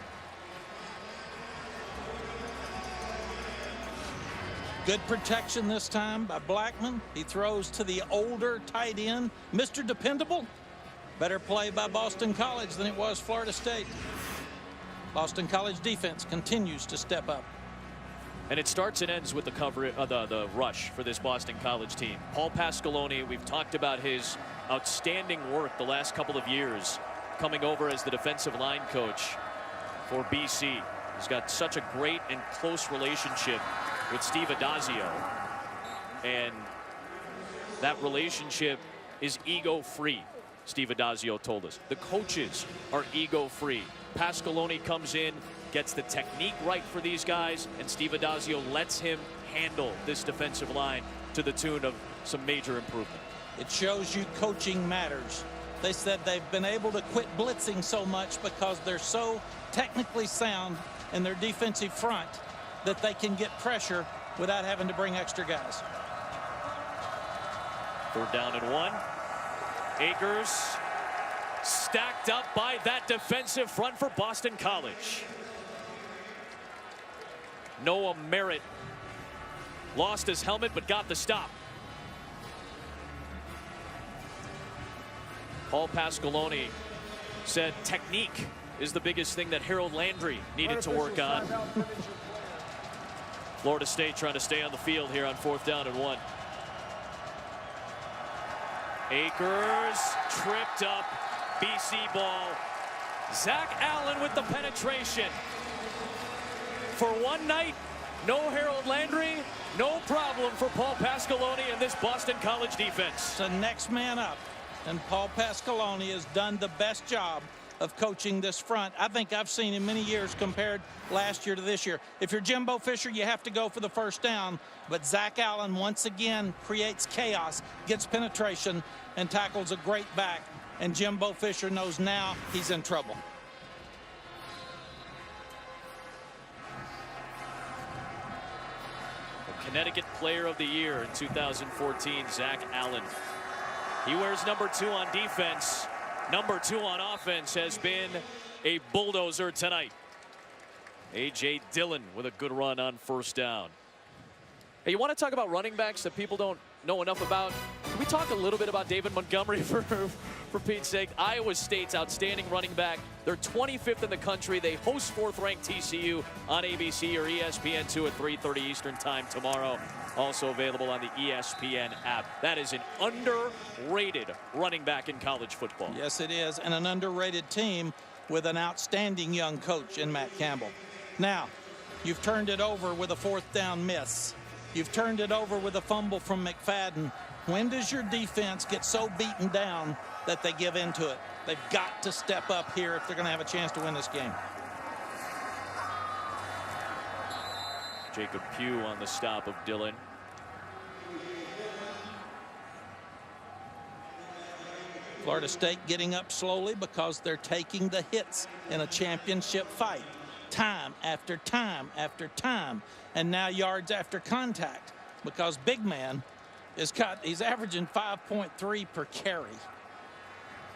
Good protection this time by Blackman. He throws to the older tight end, Mr. Dependable. Better play by Boston College than it was Florida State. Boston College defense continues to step up. And it starts and ends with the the rush for this Boston College team. Paul Pasqualoni, we've talked about his outstanding work the last couple of years coming over as the defensive line coach for BC. He's got such a great and close relationship with Steve Adazio, and that relationship is ego-free. Steve Adazio told us the coaches are ego-free. Pasqualoni comes in, gets the technique right for these guys, and Steve Adazio lets him handle this defensive line to the tune of some major improvement. It shows you coaching matters. They said they've been able to quit blitzing so much because they're so technically sound in their defensive front that they can get pressure without having to bring extra guys. 3rd down and 1. Akers stacked up by that defensive front for Boston College. Noah Merritt lost his helmet but got the stop. Paul Pasqualoni said technique is the biggest thing that Harold Landry needed to work on. Florida State trying to stay on the field here on 4th down and 1. Akers tripped up. BC ball. Zach Allen with the penetration. For one night, no Harold Landry, no problem for Paul Pasqualoni and this Boston College defense. The next man up, and Paul Pasqualoni has done the best job of coaching this front I think I've seen in many years compared last year to this year. If you're Jimbo Fisher, you have to go for the 1st down, but Zach Allen once again creates chaos, gets penetration, and tackles a great back, and Jimbo Fisher knows now he's in trouble. The Connecticut Player of the Year in 2014, Zach Allen. He wears number 2 on defense. Number 2 on offense has been a bulldozer tonight. A.J. Dillon with a good run on 1st down. Hey, you want to talk about running backs that people don't know enough about? Can we talk a little bit about David Montgomery for Pete's sake? Iowa State's outstanding running back. They're 25th in the country. They host 4th-ranked TCU on ABC or ESPN2 at 3:30 Eastern time tomorrow. Also available on the ESPN app. That is an underrated running back in college football. Yes, it is, and an underrated team with an outstanding young coach in Matt Campbell. Now, you've turned it over with a 4th down miss. You've turned it over with a fumble from McFadden. When does your defense get so beaten down that they give into it? They've got to step up here if they're going to have a chance to win this game. Jacob Pugh on the stop of Dillon. Florida State getting up slowly because they're taking the hits in a championship fight. Time after time after time. And now yards after contact because big man he's averaging 5.3 per carry.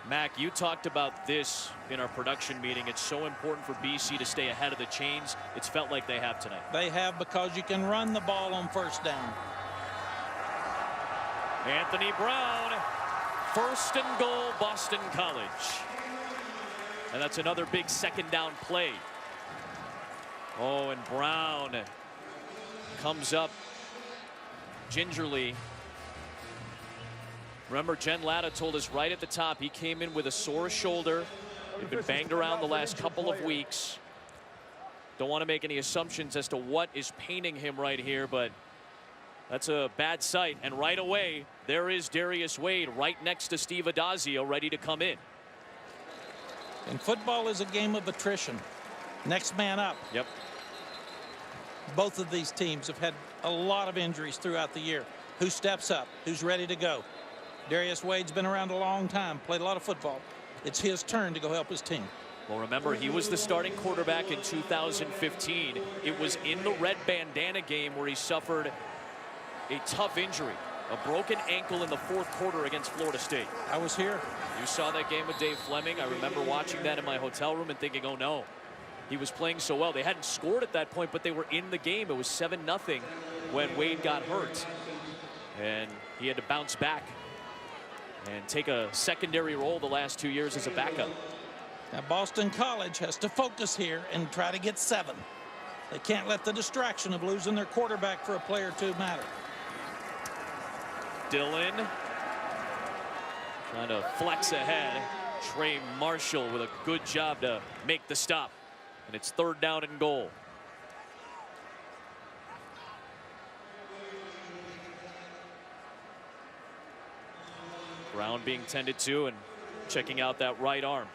Mac, you talked about this in our production meeting. It's so important for BC to stay ahead of the chains. It's felt like they have tonight. They have, because you can run the ball on 1st down. Anthony Brown, 1st and goal, Boston College. And that's another big 2nd down play. Oh, and Brown comes up gingerly. Remember, Jen Latta told us right at the top he came in with a sore shoulder. He'd been banged around the last couple of weeks. Don't want to make any assumptions as to what is paining him right here, but that's a bad sight. And right away, there is Darius Wade right next to Steve Adazio, ready to come in. And football is a game of attrition. Next man up. Yep. Both of these teams have had a lot of injuries throughout the year. Who steps up? Who's ready to go? Darius Wade's been around a long time, played a lot of football. it's his turn to go help his team. Well, remember, he was the starting quarterback in 2015. It was in the red bandana game where he suffered a tough injury, a broken ankle in the fourth quarter against Florida State. I was here. You saw that game with Dave Fleming. I remember watching that in my hotel room and thinking, oh no, he was playing so well. They hadn't scored at that point, but they were in the game. It was 7-0 when Wade got hurt. And he had to bounce back and take a secondary role the last 2 years as a backup. Now Boston College has to focus here and try to get 7. They can't let the distraction of losing their quarterback for a play or two matter. Dillon trying to flex ahead. Trey Marshall with a good job to make the stop. And it's 3rd down and goal. Brown being tended to and checking out that right arm.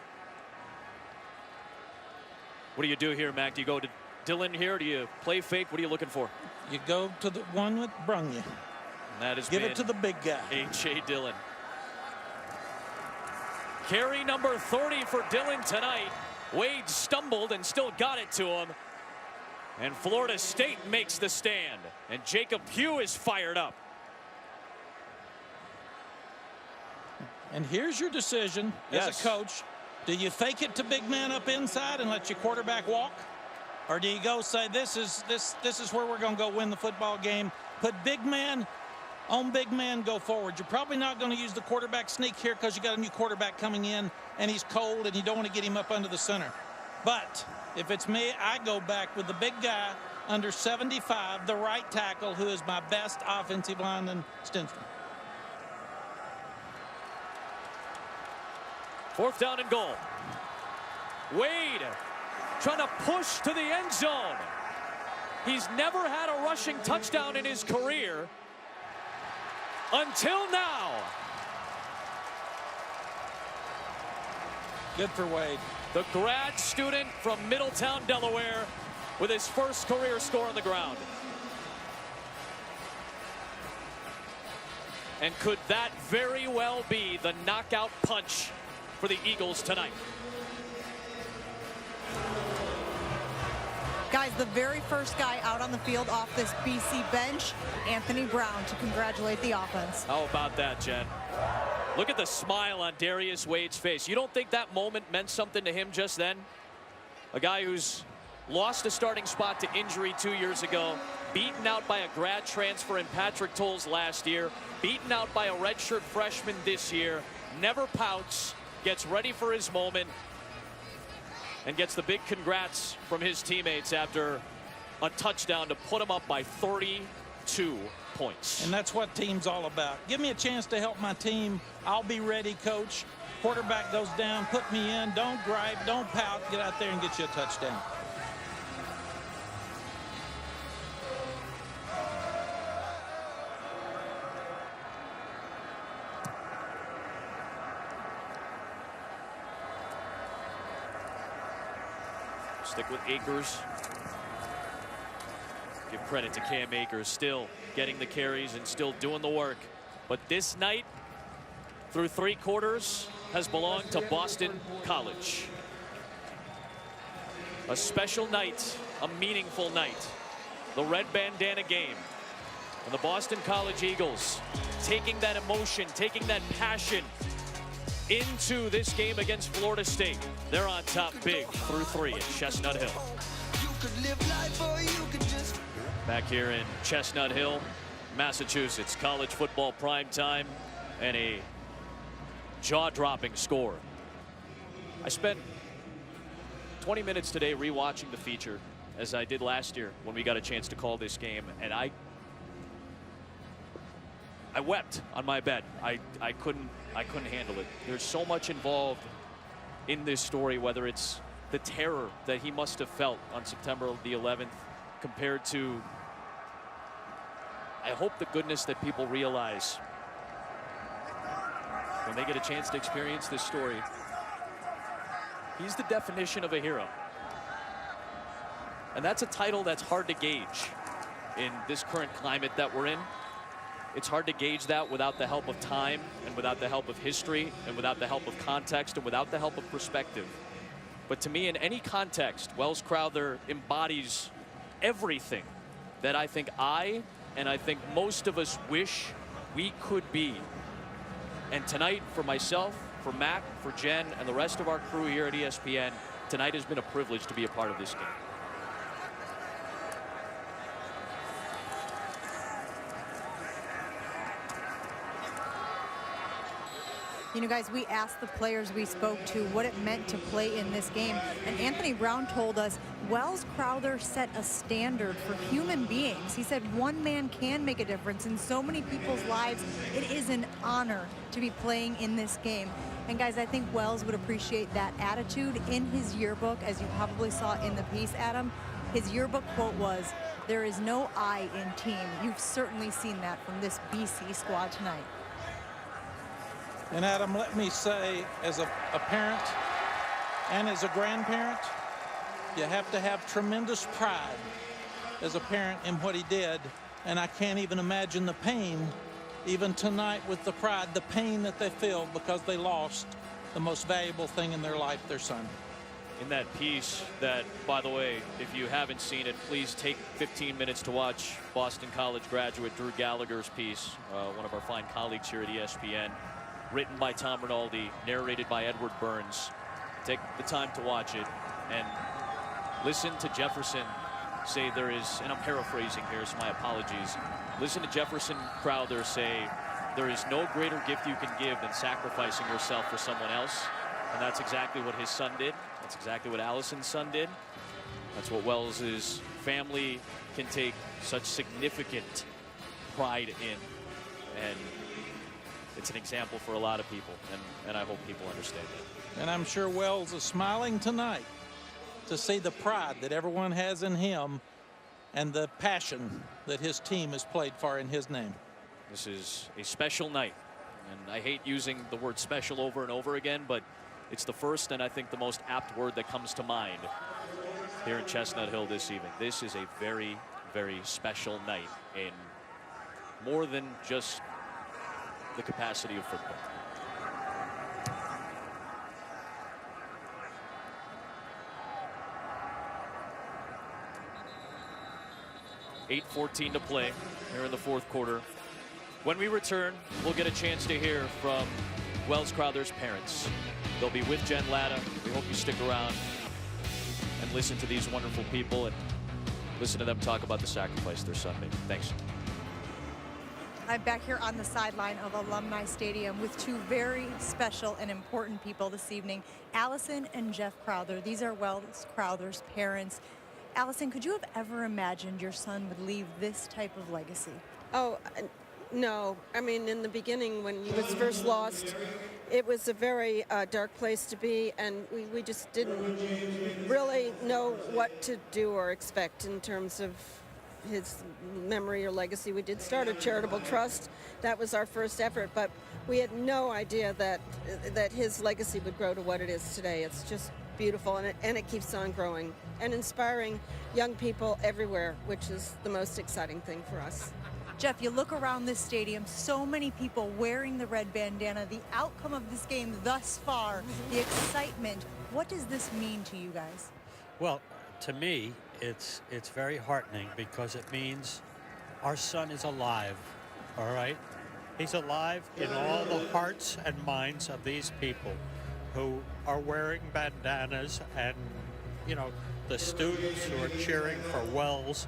What do you do here, Mac? Do you go to Dillon here? Do you play fake? What are you looking for? You go to the one that brung you. And that is give it to the big guy. H.A. Dillon. Carry number 30 for Dillon tonight. Wade stumbled and still got it to him. And Florida State makes the stand. And Jacob Pugh is fired up. And here's your decision as a coach. Do you fake it to big man up inside and let your quarterback walk? Or do you go say, this is where we're going to go win the football game? Put big man on big man, go forward. You're probably not going to use the quarterback sneak here because you got a new quarterback coming in and he's cold and you don't want to get him up under the center. But if it's me, I go back with the big guy under 75, the right tackle, who is my best offensive lineman, Stinson. 4th down and goal. Wade trying to push to the end zone. He's never had a rushing touchdown in his career until now. Good for Wade. The grad student from Middletown, Delaware, with his first career score on the ground. And could that very well be the knockout punch for the Eagles tonight? Guys, the very first guy out on the field off this BC bench, Anthony Brown, to congratulate the offense. How about that, Jen? Look at the smile on Darius Wade's face. You don't think that moment meant something to him just then? A guy who's lost a starting spot to injury 2 years ago, beaten out by a grad transfer in Patrick Tolles last year, beaten out by a redshirt freshman this year, never pouts, gets ready for his moment, and gets the big congrats from his teammates after a touchdown to put him up by 32 points. And that's what team's all about. Give me a chance to help my team. I'll be ready, coach. Quarterback goes down, put me in. Don't gripe, don't pout. Get out there and get you a touchdown. Stick with Akers. Give credit to Cam Akers, still getting the carries and still doing the work. But this night, through 3 quarters, has belonged to Boston College. A special night, a meaningful night. The red bandana game. And the Boston College Eagles taking that emotion, taking that passion into this game against Florida State. They're on top big through 3 at Chestnut Hill. Back here in Chestnut Hill, Massachusetts, college football prime time, and a jaw-dropping score. I spent 20 minutes today rewatching the feature, as I did last year when we got a chance to call this game, and I wept on my bed. I couldn't handle it. There's so much involved in this story, whether it's the terror that he must have felt on September the 11th compared to, I hope, the goodness that people realize when they get a chance to experience this story. He's the definition of a hero. And that's a title that's hard to gauge in this current climate that we're in. it's hard to gauge that without the help of time and without the help of history and without the help of context and without the help of perspective. But to me, in any context, Wells Crowther embodies everything that I think and I think most of us wish we could be. And tonight, for myself, for Mac, for Jen, and the rest of our crew here at ESPN, tonight has been a privilege to be a part of this game. You know, guys, we asked the players we spoke to what it meant to play in this game, and Anthony Brown told us Wells Crowther set a standard for human beings. He said one man can make a difference in so many people's lives. It is an honor to be playing in this game. And guys, I think Wells would appreciate that attitude. In his yearbook, as you probably saw in the piece, Adam, his yearbook quote was, "There is no I in team." You've certainly seen that from this BC squad tonight. And Adam, let me say, as a parent and as a grandparent, you have to have tremendous pride as a parent in what he did. And I can't even imagine the pain, even tonight with the pride, the pain that they feel because they lost the most valuable thing in their life, their son. In that piece that, by the way, if you haven't seen it, please take 15 minutes to watch Boston College graduate Drew Gallagher's piece, one of our fine colleagues here at ESPN. Written by Tom Rinaldi, narrated by Edward Burns. Take the time to watch it and listen to Jefferson say there is, and I'm paraphrasing here, so my apologies. Listen to Jefferson Crowther say, there is no greater gift you can give than sacrificing yourself for someone else. And that's exactly what his son did. That's exactly what Allison's son did. That's what Wells's family can take such significant pride in. And it's an example for a lot of people, and I hope people understand that. And I'm sure Wells is smiling tonight to see the pride that everyone has in him and the passion that his team has played for in his name. This is a special night, and I hate using the word special over and over again, but it's the first and I think the most apt word that comes to mind here in Chestnut Hill this evening. This is a very, very special night in more than just the capacity of football. .8:14 to play here in the fourth quarter. When we return, we'll get a chance to hear from Wells Crowther's parents. They'll be with Jen Latta. We hope you stick around and listen to these wonderful people and listen to them talk about the sacrifice their son made. Thanks. I'm back here on the sideline of Alumni Stadium with two very special and important people this evening, Allison and Jeff Crowther. These are Wells Crowther's parents. Allison, could you have ever imagined your son would leave this type of legacy? Oh, no. I mean, in the beginning, when he was first lost, it was a very dark place to be, and we just didn't really know what to do or expect in terms of his memory or legacy. We did start a charitable trust. That was our first effort, but we had no idea that his legacy would grow to what it is today. It's just beautiful, and it keeps on growing and inspiring young people everywhere, which is the most exciting thing for us. Jeff, you look around this stadium, so many people wearing the red bandana, the outcome of this game thus far, the excitement. What does this mean to you guys? Well, to me, it's very heartening because it means our son is alive, all right? He's alive in all the hearts and minds of these people who are wearing bandanas and, you know, the students who are cheering for Wells.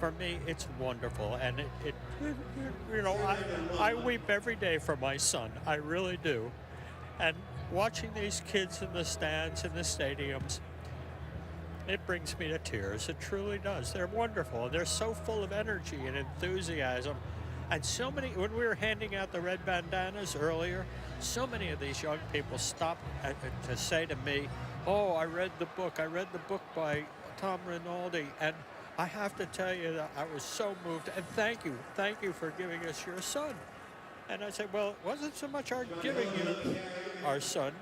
For me, it's wonderful, and it you know, I weep every day for my son. I really do. And watching these kids in the stands, in the stadiums, it brings me to tears. It truly does. They're wonderful. They're so full of energy and enthusiasm. And so many, when we were handing out the red bandanas earlier, so many of these young people stopped to say to me, oh, I read the book by Tom Rinaldi, and I have to tell you that I was so moved, and thank you for giving us your son. And I said, well, it wasn't so much our giving you our son.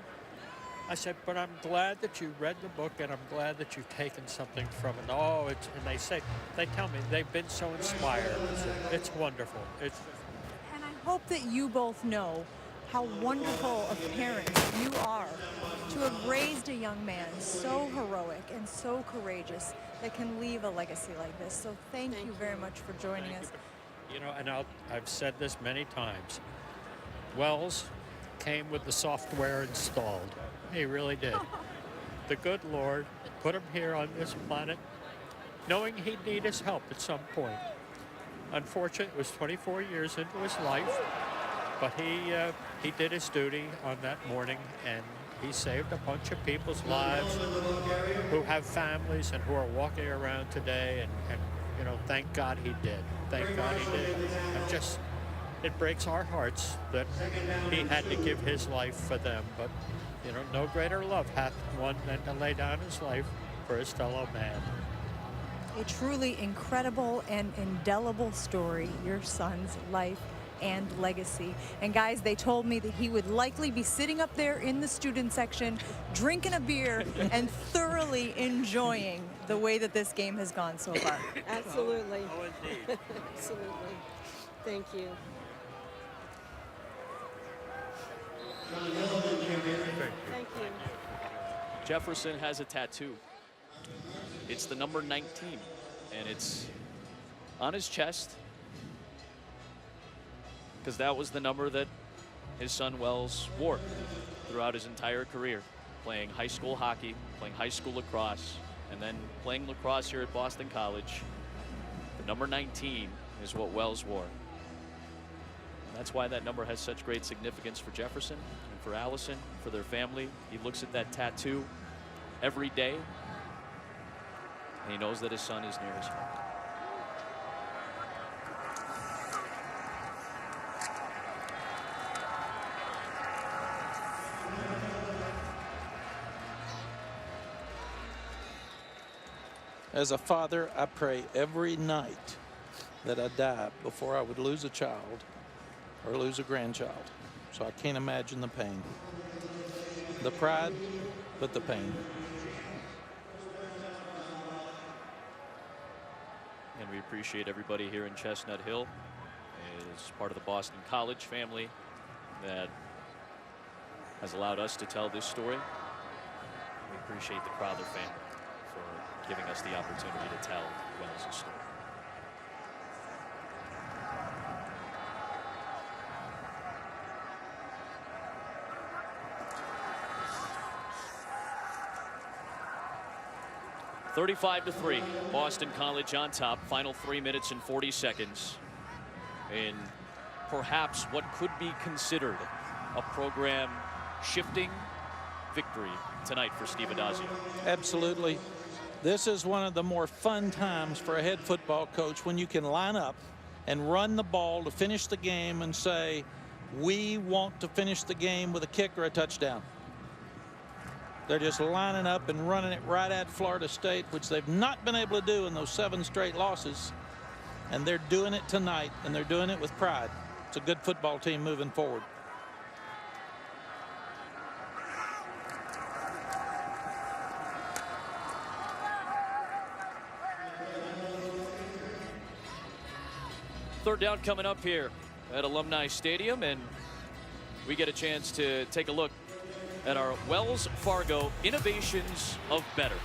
I said, but I'm glad that you read the book, and I'm glad that you've taken something from it. And they tell me they've been so inspired. It's wonderful. hope that you both know how wonderful of parents you are to have raised a young man so heroic and so courageous that can leave a legacy like this. So thank you very much for joining us. You know, and I've said this many times. Wells came with the software installed. He really did. The good Lord put him here on this planet knowing he'd need his help at some point. Unfortunately, it was 24 years into his life, but he did his duty on that morning, and he saved a bunch of people's lives who have families and who are walking around today, and you know, thank God he did. Thank God he did. And just, it breaks our hearts that he had to give his life for them, but you know, no greater love hath one than to lay down his life for his fellow man. A truly incredible and indelible story, your son's life and legacy. And guys, they told me that he would likely be sitting up there in the student section, drinking a beer and thoroughly enjoying the way that this game has gone so far. Absolutely. Oh, indeed. Absolutely. Thank you. Thank you. Jefferson has a tattoo. It's the number 19, and it's on his chest because that was the number that his son Wells wore throughout his entire career, playing high school hockey, playing high school lacrosse, and then playing lacrosse here at Boston College. The number 19 is what Wells wore. And that's why that number has such great significance for Jefferson and for Allison, for their family. He looks at that tattoo every day, and he knows that his son is near his heart. As a father, I pray every night that I die before I would lose a child or lose a grandchild. So I can't imagine the pain. The pride, but the pain. And we appreciate everybody here in Chestnut Hill as part of the Boston College family that has allowed us to tell this story. We appreciate the Crowther family for giving us the opportunity to tell Wells' story. (35-3), Boston College on top. Final 3 minutes and 40 seconds. In perhaps what could be considered a program shifting victory tonight for Steve Addazio. Absolutely. This is one of the more fun times for a head football coach when you can line up and run the ball to finish the game and say, we want to finish the game with a kick or a touchdown. They're just lining up and running it right at Florida State, which they've not been able to do in those 7 straight losses. And they're doing it tonight, and they're doing it with pride. It's a good football team moving forward. Third down coming up here at Alumni Stadium, and we get a chance to take a look at our Wells Fargo Innovations of Better.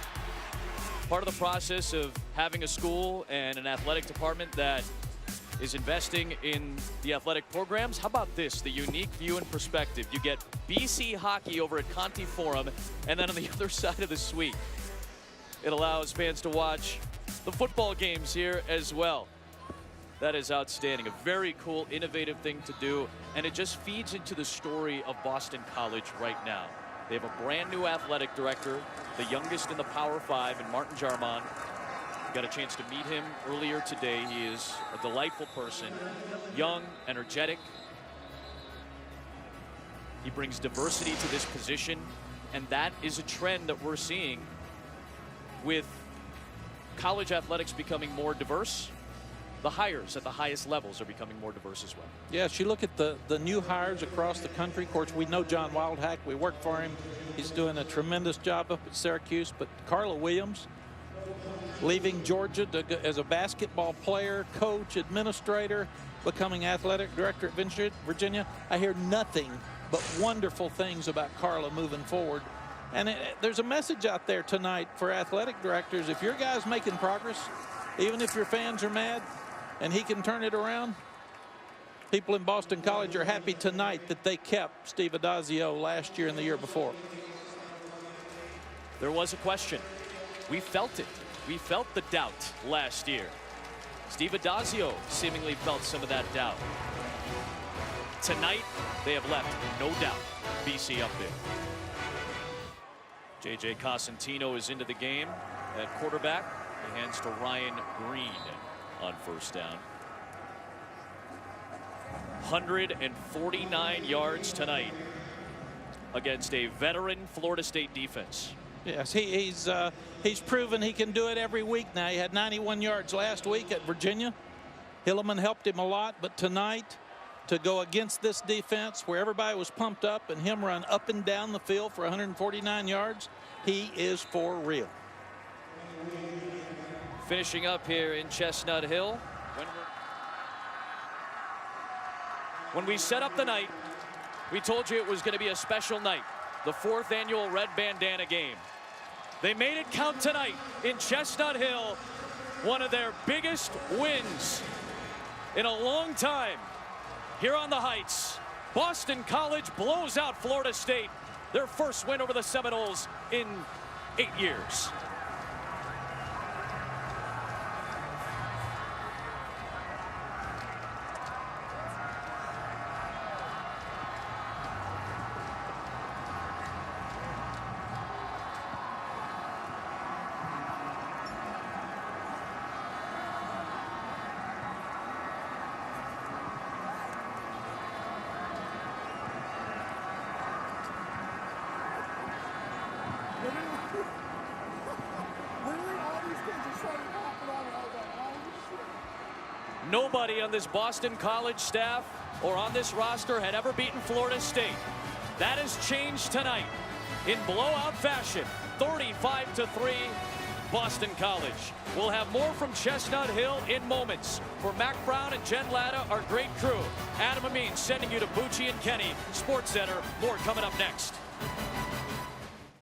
Part of the process of having a school and an athletic department that is investing in the athletic programs. How about this, the unique view and perspective? You get BC hockey over at Conti Forum, and then on the other side of the suite, it allows fans to watch the football games here as well. That is outstanding. A very cool, innovative thing to do, and it just feeds into the story of Boston College right now. They have a brand new athletic director, the youngest in the Power 5, and Martin Jarmon. Got a chance to meet him earlier today. He is a delightful person, young, energetic. He brings diversity to this position, and that is a trend that we're seeing with college athletics becoming more diverse. The hires at the highest levels are becoming more diverse as well. Yes, you look at the new hires across the country. Of course, we know John Wildhack. We work for him. He's doing a tremendous job up at Syracuse. But Carla Williams, leaving Georgia as a basketball player, coach, administrator, becoming athletic director at Virginia. I hear nothing but wonderful things about Carla moving forward. And there's a message out there tonight for athletic directors. If your guy's making progress, even if your fans are mad, and he can turn it around, people in Boston College are happy tonight that they kept Steve Adazio last year and the year before. There was a question. We felt it. We felt the doubt last year. Steve Adazio seemingly felt some of that doubt. Tonight, they have left no doubt BC up there. J.J. Cosentino is into the game at quarterback. He hands to Ryan Green on first down. 149 yards tonight against a veteran Florida State defense. Yes, he's proven he can do it every week now. He had 91 yards last week at Virginia. Hilleman helped him a lot, but tonight, to go against this defense where everybody was pumped up and him run up and down the field for 149 yards, he is for real. Finishing up here in Chestnut Hill. When we set up the night, we told you it was going to be a special night, the 4th annual Red Bandana Game. They made it count tonight in Chestnut Hill, one of their biggest wins in a long time. Here on the Heights, Boston College blows out Florida State, their first win over the Seminoles in 8 years. Nobody on this Boston College staff or on this roster had ever beaten Florida State. That has changed tonight in blowout fashion, 35-3, Boston College. We'll have more from Chestnut Hill in moments. For Mac Brown and Jen Latta, our great crew, Adam Amin sending you to Bucci and Kenny Sports Center. More coming up next.